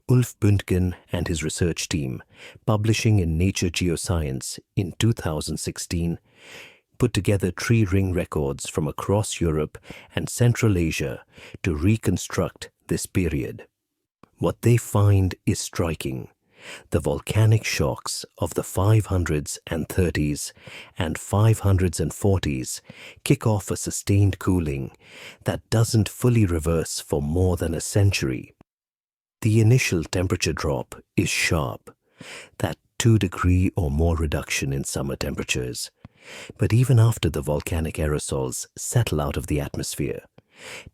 S1: Ulf Bündgen and his research team, publishing in Nature Geoscience in 2016, put together tree ring records from across Europe and Central Asia to reconstruct this period. What they find is striking. The volcanic shocks of the 500s and 30s and 500s and 40s kick off a sustained cooling that doesn't fully reverse for more than a century. The initial temperature drop is sharp, that 2-degree or more reduction in summer temperatures. But even after the volcanic aerosols settle out of the atmosphere,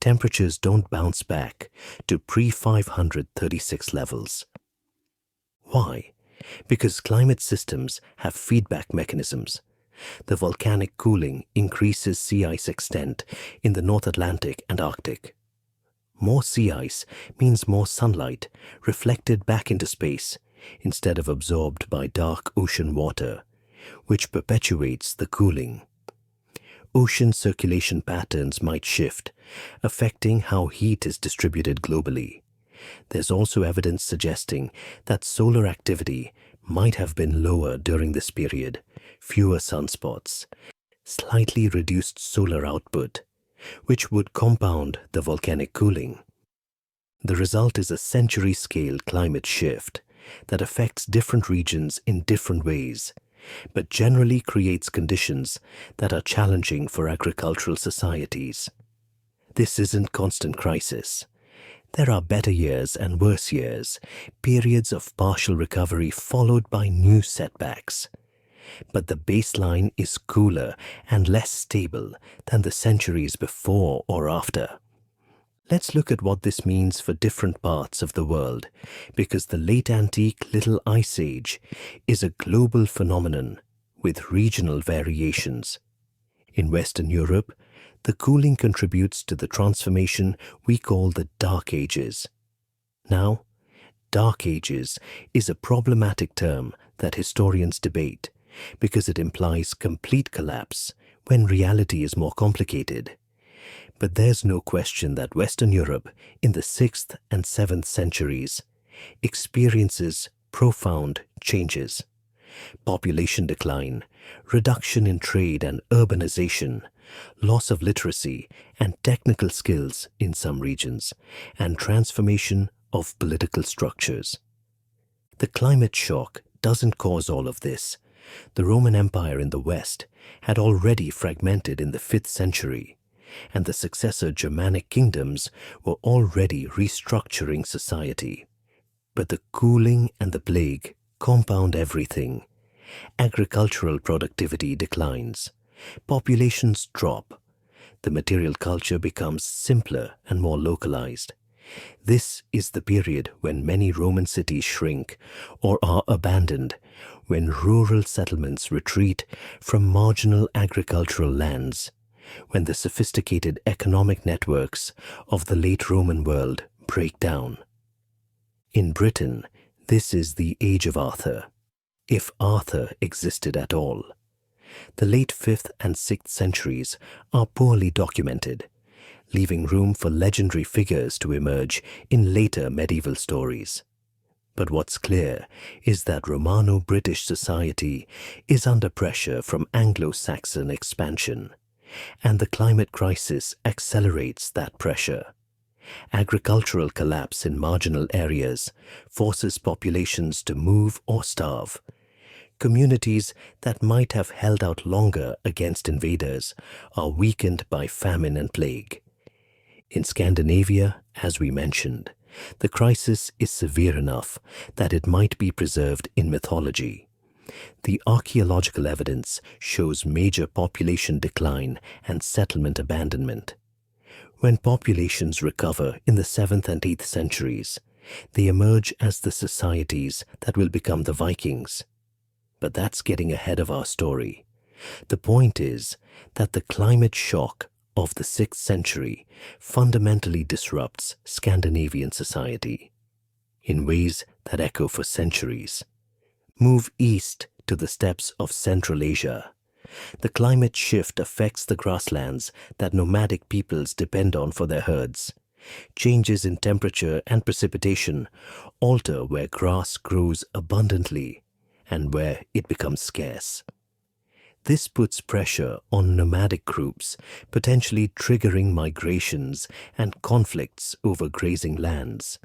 S1: temperatures don't bounce back to pre-536 levels. Why? Because climate systems have feedback mechanisms. The volcanic cooling increases sea ice extent in the North Atlantic and Arctic. More sea ice means more sunlight reflected back into space instead of absorbed by dark ocean water, which perpetuates the cooling. Ocean circulation patterns might shift, affecting how heat is distributed globally. There's also evidence suggesting that solar activity might have been lower during this period, fewer sunspots, slightly reduced solar output, which would compound the volcanic cooling. The result is a century-scale climate shift that affects different regions in different ways, but generally creates conditions that are challenging for agricultural societies. This isn't constant crisis. There are better years and worse years, periods of partial recovery followed by new setbacks. But the baseline is cooler and less stable than the centuries before or after. Let's look at what this means for different parts of the world, because the Late Antique Little Ice Age is a global phenomenon with regional variations. In Western Europe, the cooling contributes to the transformation we call the Dark Ages. Now, Dark Ages is a problematic term that historians debate because it implies complete collapse when reality is more complicated. But there's no question that Western Europe in the 6th and 7th centuries experiences profound changes. Population decline, reduction in trade and urbanization, loss of literacy and technical skills in some regions, and transformation of political structures. The climate shock doesn't cause all of this. The Roman Empire in the West had already fragmented in the 5th century, and the successor Germanic kingdoms were already restructuring society. But the cooling and the plague compound everything. Agricultural productivity declines. Populations drop. The material culture becomes simpler and more localized. This is the period when many Roman cities shrink or are abandoned, when rural settlements retreat from marginal agricultural lands, when the sophisticated economic networks of the late Roman world break down. In Britain, this is the Age of Arthur, if Arthur existed at all. The late 5th and 6th centuries are poorly documented, leaving room for legendary figures to emerge in later medieval stories. But what's clear is that Romano-British society is under pressure from Anglo-Saxon expansion, and the climate crisis accelerates that pressure. Agricultural collapse in marginal areas forces populations to move or starve. Communities that might have held out longer against invaders are weakened by famine and plague. In Scandinavia, as we mentioned, the crisis is severe enough that it might be preserved in mythology. The archaeological evidence shows major population decline and settlement abandonment. When populations recover in the 7th and 8th centuries, they emerge as the societies that will become the Vikings. But that's getting ahead of our story. The point is that the climate shock of the 6th century fundamentally disrupts Scandinavian society in ways that echo for centuries. Move east to the steppes of Central Asia. The climate shift affects the grasslands that nomadic peoples depend on for their herds. Changes in temperature and precipitation alter where grass grows abundantly and where it becomes scarce. This puts pressure on nomadic groups, potentially triggering migrations and conflicts over grazing lands.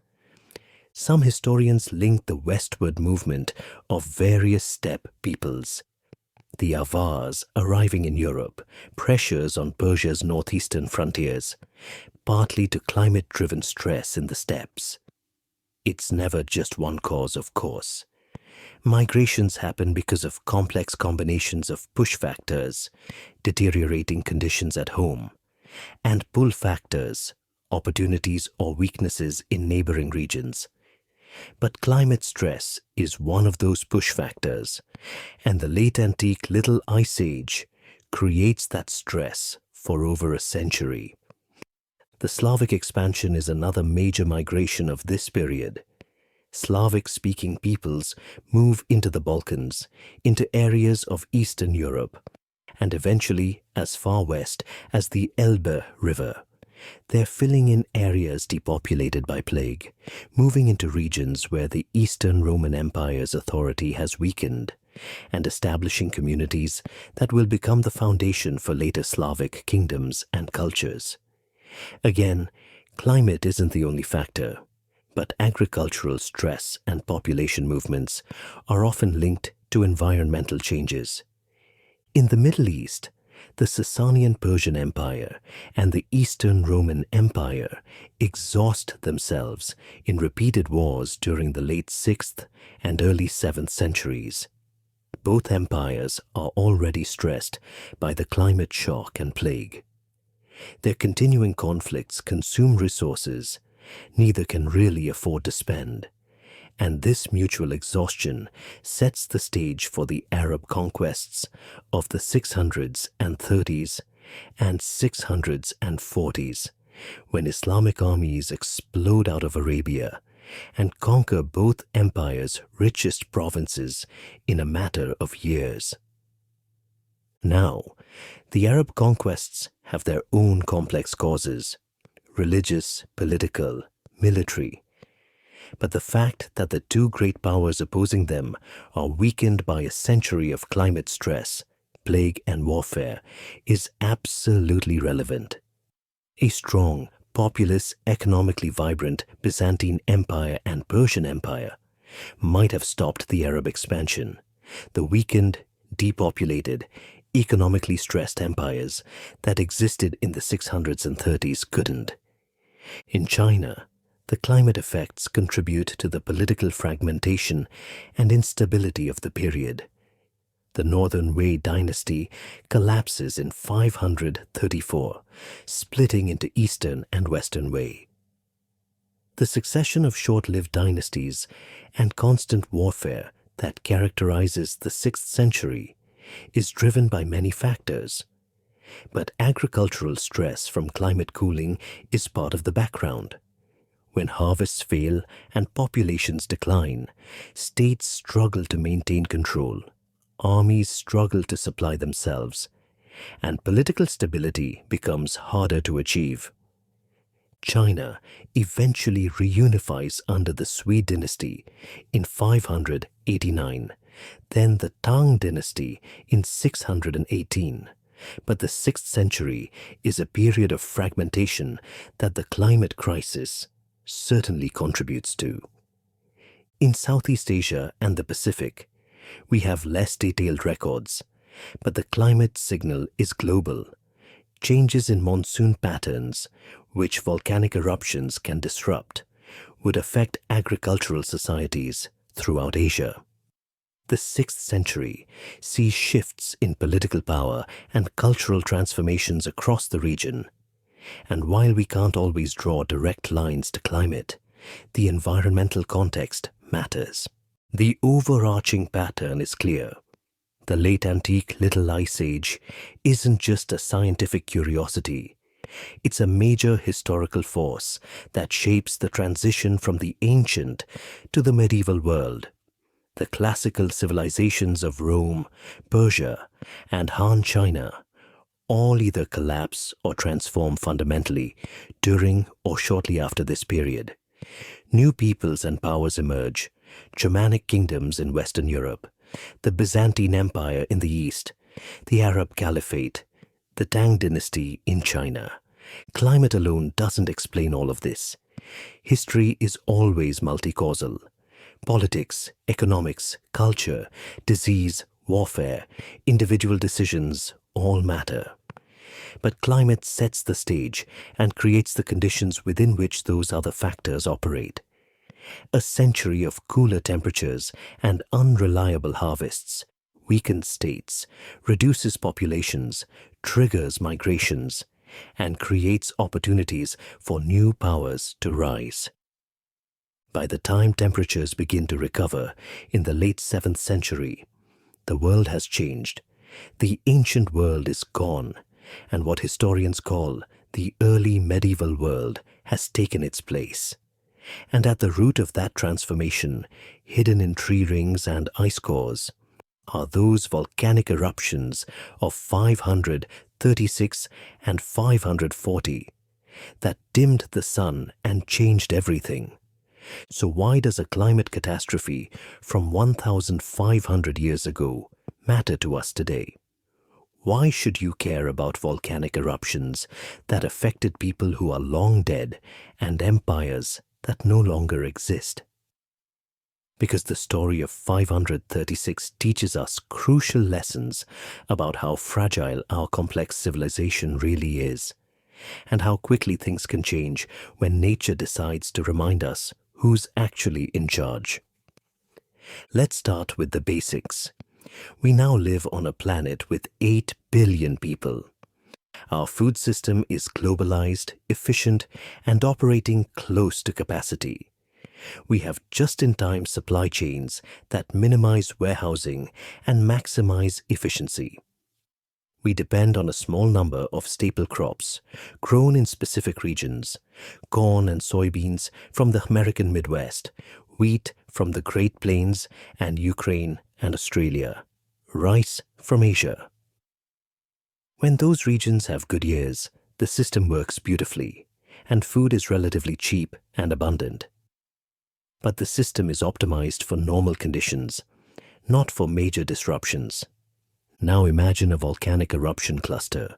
S1: Some historians link the westward movement of various steppe peoples, the Avars arriving in Europe, pressures on Persia's northeastern frontiers, partly to climate-driven stress in the steppes. It's never just one cause, of course. Migrations happen because of complex combinations of push factors, deteriorating conditions at home, and pull factors, opportunities or weaknesses in neighboring regions. But climate stress is one of those push factors, and the late antique Little Ice Age creates that stress for over a century. The Slavic expansion is another major migration of this period. Slavic-speaking peoples move into the Balkans, into areas of Eastern Europe, and eventually as far west as the Elbe River. They're filling in areas depopulated by plague, moving into regions where the Eastern Roman Empire's authority has weakened, and establishing communities that will become the foundation for later Slavic kingdoms and cultures. Again, climate isn't the only factor, but agricultural stress and population movements are often linked to environmental changes. In the Middle East, the Sasanian Persian Empire and the Eastern Roman Empire exhaust themselves in repeated wars during the late 6th and early 7th centuries. Both empires are already stressed by the climate shock and plague. Their continuing conflicts consume resources neither can really afford to spend, and this mutual exhaustion sets the stage for the Arab conquests of the 600s and 30s and 600s and 40s, when Islamic armies explode out of Arabia and conquer both empires' richest provinces in a matter of years. Now, the Arab conquests have their own complex causes: religious, political, military. But the fact that the two great powers opposing them are weakened by a century of climate stress, plague and warfare is absolutely relevant. A strong, populous, economically vibrant Byzantine Empire and Persian Empire might have stopped the Arab expansion. The weakened, depopulated, economically stressed empires that existed in the 600s and 30s couldn't. In China, the climate effects contribute to the political fragmentation and instability of the period. The Northern Wei dynasty collapses in 534, splitting into Eastern and Western Wei. The succession of short-lived dynasties and constant warfare that characterizes the 6th century is driven by many factors. But agricultural stress from climate cooling is part of the background. When harvests fail and populations decline, states struggle to maintain control, armies struggle to supply themselves, and political stability becomes harder to achieve. China eventually reunifies under the Sui dynasty in 589, then the Tang dynasty in 618. But the 6th century is a period of fragmentation that the climate crisis certainly contributes to. In Southeast Asia and the Pacific, we have less detailed records, but the climate signal is global. Changes in monsoon patterns, which volcanic eruptions can disrupt, would affect agricultural societies throughout Asia. The 6th century sees shifts in political power and cultural transformations across the region. And while we can't always draw direct lines to climate, the environmental context matters. The overarching pattern is clear. The late antique Little Ice Age isn't just a scientific curiosity. It's a major historical force that shapes the transition from the ancient to the medieval world. The classical civilizations of Rome, Persia, and Han China all either collapse or transform fundamentally during or shortly after this period. New peoples and powers emerge: Germanic kingdoms in Western Europe, the Byzantine Empire in the East, the Arab Caliphate, the Tang dynasty in China. Climate alone doesn't explain all of this. History is always multi-causal. Politics, economics, culture, disease, warfare, individual decisions all matter. But climate sets the stage and creates the conditions within which those other factors operate. A century of cooler temperatures and unreliable harvests weakens states, reduces populations, triggers migrations, and creates opportunities for new powers to rise. By the time temperatures begin to recover in the late 7th century, the world has changed. The ancient world is gone, and what historians call the early medieval world has taken its place. And at the root of that transformation, hidden in tree rings and ice cores, are those volcanic eruptions of 536 and 540 that dimmed the sun and changed everything. So why does a climate catastrophe from 1,500 years ago matter to us today? Why should you care about volcanic eruptions that affected people who are long dead and empires that no longer exist? Because the story of 536 teaches us crucial lessons about how fragile our complex civilization really is, and how quickly things can change when nature decides to remind us who's actually in charge. Let's start with the basics. We now live on a planet with 8 billion people. Our food system is globalized, efficient, and operating close to capacity. We have just-in-time supply chains that minimize warehousing and maximize efficiency. We depend on a small number of staple crops grown in specific regions: corn and soybeans from the American Midwest, wheat from the Great Plains and Ukraine and Australia, rice from Asia. When those regions have good years, the system works beautifully, and food is relatively cheap and abundant. But the system is optimized for normal conditions, not for major disruptions. Now imagine a volcanic eruption cluster,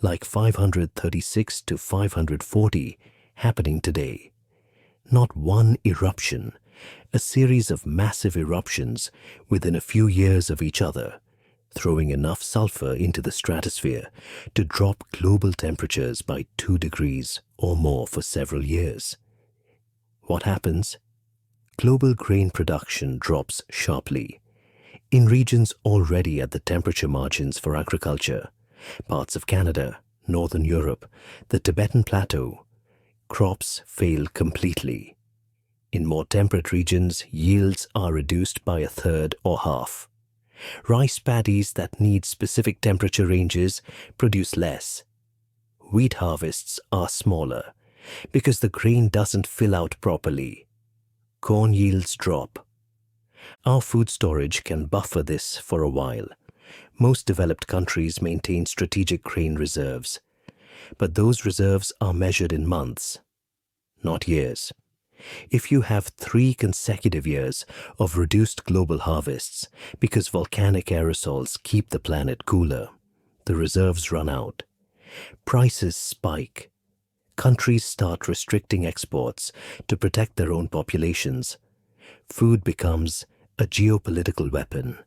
S1: like 536 to 540, happening today. Not one eruption, a series of massive eruptions within a few years of each other, throwing enough sulfur into the stratosphere to drop global temperatures by 2 degrees or more for several years. What happens? Global grain production drops sharply. In regions already at the temperature margins for agriculture, parts of Canada, Northern Europe, the Tibetan Plateau, crops fail completely. In more temperate regions, yields are reduced by a third or half. Rice paddies that need specific temperature ranges produce less. Wheat harvests are smaller because the grain doesn't fill out properly. Corn yields drop. Our food storage can buffer this for a while. Most developed countries maintain strategic grain reserves, but those reserves are measured in months, not years. If you have 3 consecutive years of reduced global harvests because volcanic aerosols keep the planet cooler, the reserves run out. Prices spike. Countries start restricting exports to protect their own populations. Food becomes a geopolitical weapon.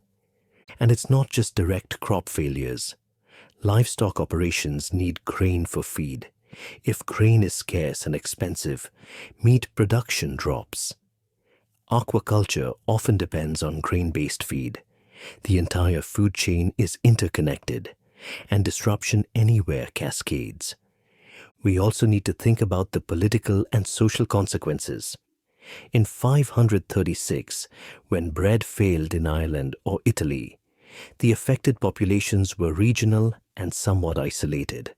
S1: And it's not just direct crop failures. Livestock operations need grain for feed. If grain is scarce and expensive, meat production drops. Aquaculture often depends on grain-based feed. The entire food chain is interconnected, and disruption anywhere cascades. We also need to think about the political and social consequences. In 536, when bread failed in Ireland or Italy, the affected populations were regional and somewhat isolated.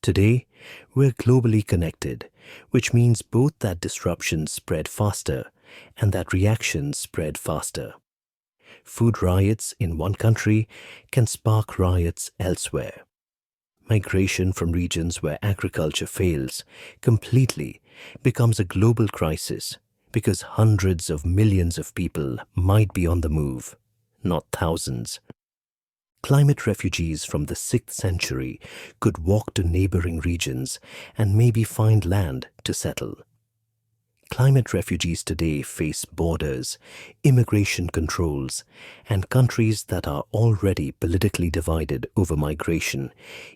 S1: Today, we're globally connected, which means both that disruptions spread faster and that reactions spread faster. Food riots in one country can spark riots elsewhere. Migration from regions where agriculture fails completely becomes a global crisis because hundreds of millions of people might be on the move, not thousands. Climate refugees from the 6th century could walk to neighboring regions and maybe find land to settle. Climate refugees today face borders, immigration controls, and countries that are already politically divided over migration,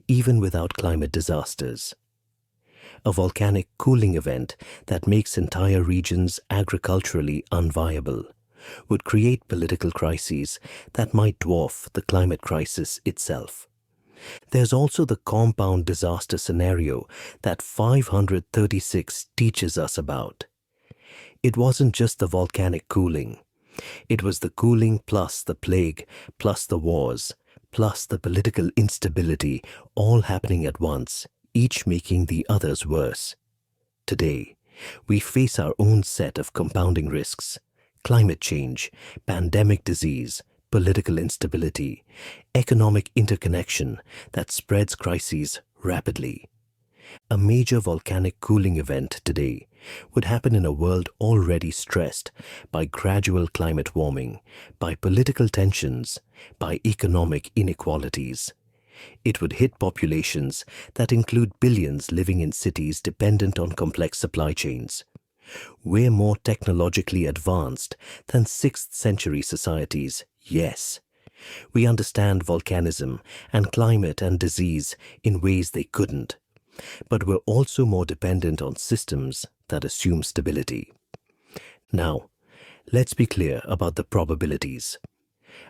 S1: even without climate disasters. A volcanic cooling event that makes entire regions agriculturally unviable would create political crises that might dwarf the climate crisis itself. There's also the compound disaster scenario that 536 teaches us about. It wasn't just the volcanic cooling. It was the cooling plus the plague, plus the wars, plus the political instability all happening at once, each making the others worse. Today, we face our own set of compounding risks: climate change, pandemic disease, political instability, economic interconnection that spreads crises rapidly. A major volcanic cooling event today would happen in a world already stressed by gradual climate warming, by political tensions, by economic inequalities. It would hit populations that include billions living in cities dependent on complex supply chains. We're more technologically advanced than 6th century societies, yes. We understand volcanism and climate and disease in ways they couldn't. But we're also more dependent on systems that assume stability. Now, let's be clear about the probabilities.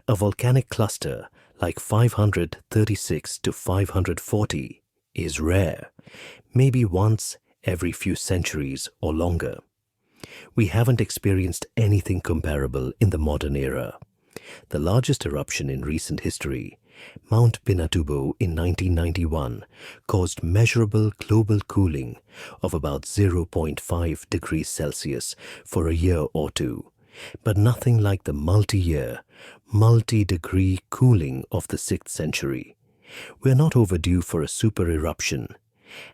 S1: A volcanic cluster like 536 to 540 is rare, maybe once every few centuries or longer. We haven't experienced anything comparable in the modern era. The largest eruption in recent history, Mount Pinatubo in 1991, caused measurable global cooling of about 0.5 degrees Celsius for a year or two, but nothing like the multi-year, multi-degree cooling of the 6th century. We're not overdue for a super eruption,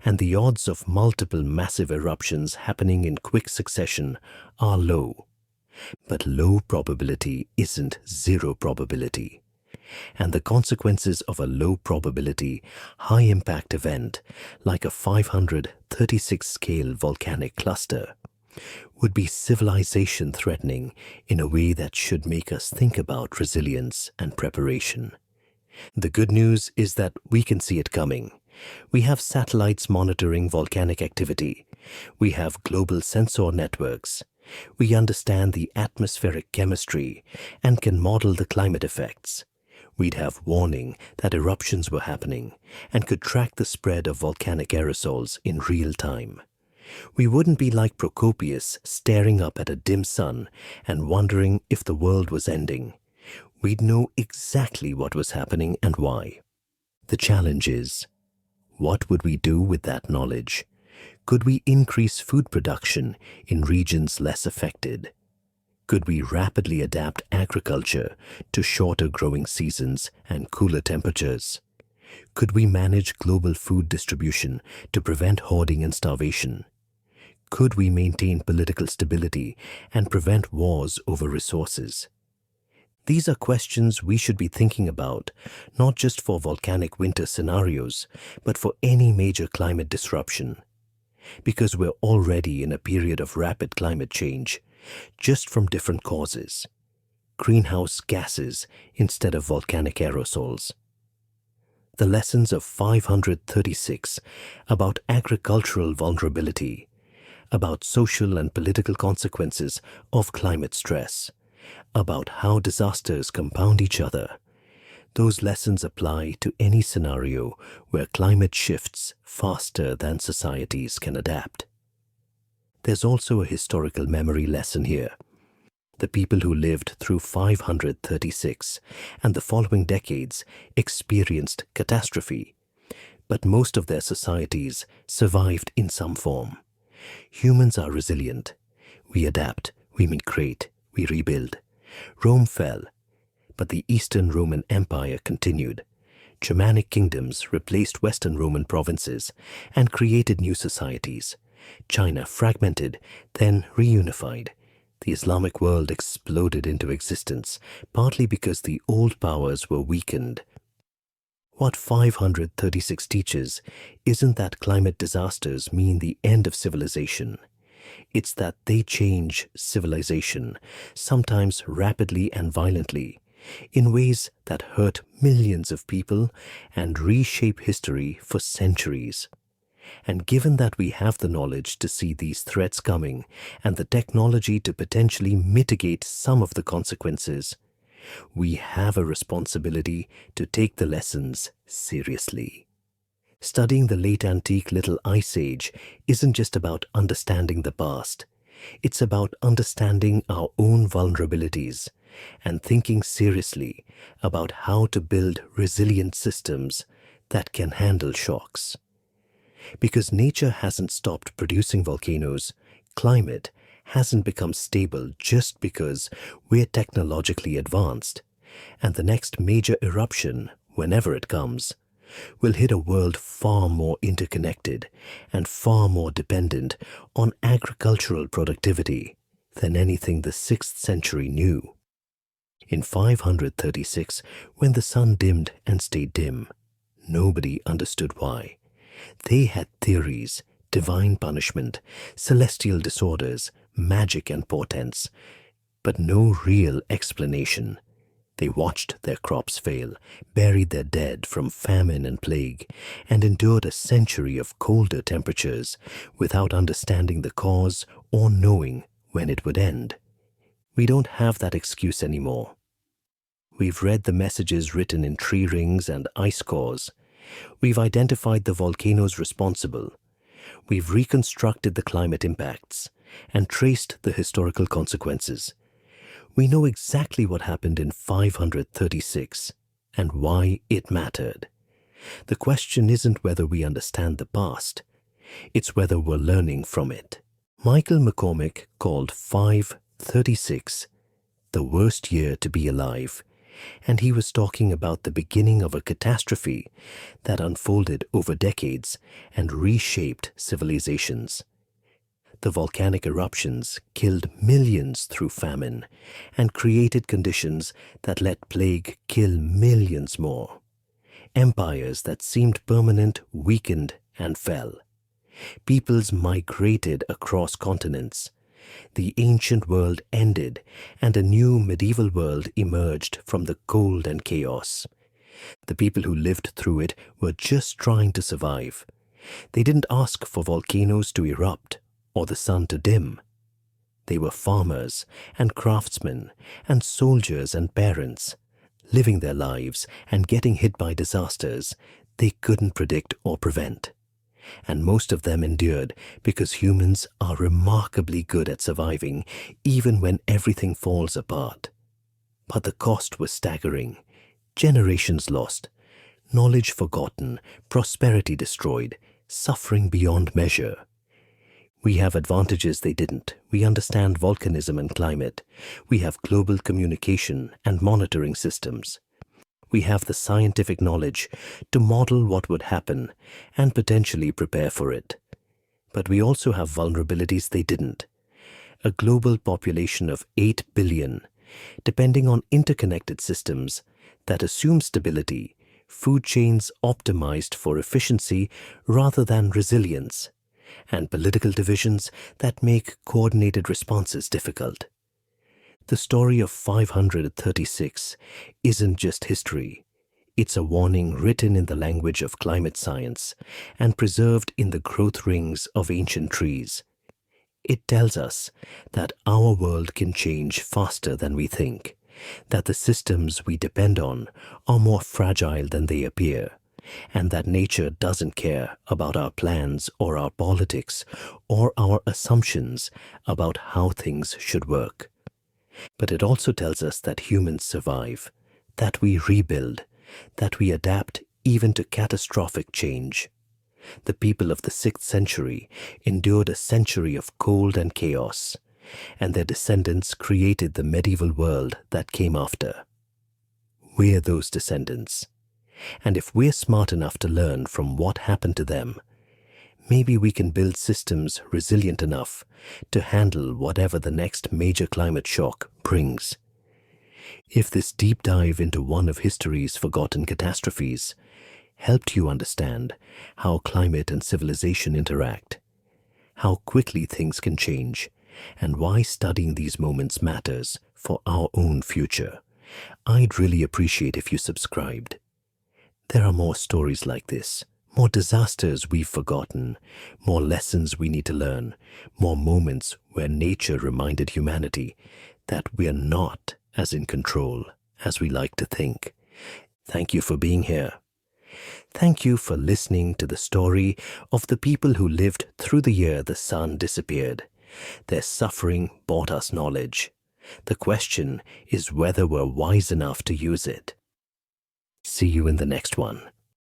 S1: and the odds of multiple massive eruptions happening in quick succession are low. But low probability isn't zero probability. And the consequences of a low probability, high impact event like a 536 scale volcanic cluster would be civilization threatening in a way that should make us think about resilience and preparation. The good news is that we can see it coming. We have satellites monitoring volcanic activity. We have global sensor networks. We understand the atmospheric chemistry and can model the climate effects. We'd have warning that eruptions were happening and could track the spread of volcanic aerosols in real time. We wouldn't be like Procopius staring up at a dim sun and wondering if the world was ending. we'd know exactly what was happening and why. The challenge is, what would we do with that knowledge? Could we increase food production in regions less affected? Could we rapidly adapt agriculture to shorter growing seasons and cooler temperatures? Could we manage global food distribution to prevent hoarding and starvation? Could we maintain political stability and prevent wars over resources? These are questions we should be thinking about, not just for volcanic winter scenarios, but for any major climate disruption. Because we're already in a period of rapid climate change, just from different causes. Greenhouse gases instead of volcanic aerosols. The lessons of 536 about agricultural vulnerability, about social and political consequences of climate stress, about how disasters compound each other. Those lessons apply to any scenario where climate shifts faster than societies can adapt. There's also a historical memory lesson here. The people who lived through 536 and the following decades experienced catastrophe, but most of their societies survived in some form. Humans are resilient. We adapt, we migrate, we rebuild. Rome fell, but the Eastern Roman Empire continued. Germanic kingdoms replaced Western Roman provinces and created new societies. China fragmented, then reunified. The Islamic world exploded into existence, partly because the old powers were weakened. What 536 teaches isn't that climate disasters mean the end of civilization. It's that they change civilization, sometimes rapidly and violently, in ways that hurt millions of people and reshape history for centuries. And given that we have the knowledge to see these threats coming and the technology to potentially mitigate some of the consequences, we have a responsibility to take the lessons seriously. Studying the late antique Little Ice Age isn't just about understanding the past. It's about understanding our own vulnerabilities and thinking seriously about how to build resilient systems that can handle shocks. Because nature hasn't stopped producing volcanoes, climate hasn't become stable just because we're technologically advanced, and the next major eruption, whenever it comes, will hit a world far more interconnected and far more dependent on agricultural productivity than anything the 6th century knew. In 536, when the sun dimmed and stayed dim, nobody understood why. They had theories, divine punishment, celestial disorders, magic and portents, but no real explanation. They watched their crops fail, buried their dead from famine and plague, and endured a century of colder temperatures without understanding the cause or knowing when it would end. We don't have that excuse anymore. We've read the messages written in tree rings and ice cores. We've identified the volcanoes responsible. We've reconstructed the climate impacts and traced the historical consequences. We know exactly what happened in 536 and why it mattered. The question isn't whether we understand the past. It's whether we're learning from it. Michael McCormick called 536 the worst year to be alive, and he was talking about the beginning of a catastrophe that unfolded over decades and reshaped civilizations. The volcanic eruptions killed millions through famine and created conditions that let plague kill millions more. Empires that seemed permanent weakened and fell. Peoples migrated across continents. The ancient world ended and a new medieval world emerged from the cold and chaos. The people who lived through it were just trying to survive. They didn't ask for volcanoes to erupt or the sun to dim. They were farmers and craftsmen and soldiers and parents, living their lives and getting hit by disasters they couldn't predict or prevent. And most of them endured because humans are remarkably good at surviving even when everything falls apart. But the cost was staggering. Generations lost, knowledge forgotten, prosperity destroyed, suffering beyond measure. We have advantages they didn't. We understand volcanism and climate. We have global communication and monitoring systems. We have the scientific knowledge to model what would happen and potentially prepare for it. But we also have vulnerabilities they didn't. A global population of 8 billion, depending on interconnected systems that assume stability, food chains optimized for efficiency rather than resilience, and political divisions that make coordinated responses difficult. The story of 536 isn't just history. It's a warning written in the language of climate science and preserved in the growth rings of ancient trees. It tells us that our world can change faster than we think, that the systems we depend on are more fragile than they appear, and that nature doesn't care about our plans or our politics or our assumptions about how things should work. But it also tells us that humans survive, that we rebuild, that we adapt even to catastrophic change. The people of the 6th century endured a century of cold and chaos, and their descendants created the medieval world that came after. We're those descendants, and if we're smart enough to learn from what happened to them, maybe we can build systems resilient enough to handle whatever the next major climate shock brings. If this deep dive into one of history's forgotten catastrophes helped you understand how climate and civilization interact, how quickly things can change, and why studying these moments matters for our own future, I'd really appreciate if you subscribed. There are more stories like this, more disasters we've forgotten, more lessons we need to learn, more moments where nature reminded humanity that we're not as in control as we like to think. Thank you for being here. Thank you for listening to the story of the people who lived through the year the sun disappeared. Their suffering brought us knowledge. The question is whether we're wise enough to use it. See you in the next one.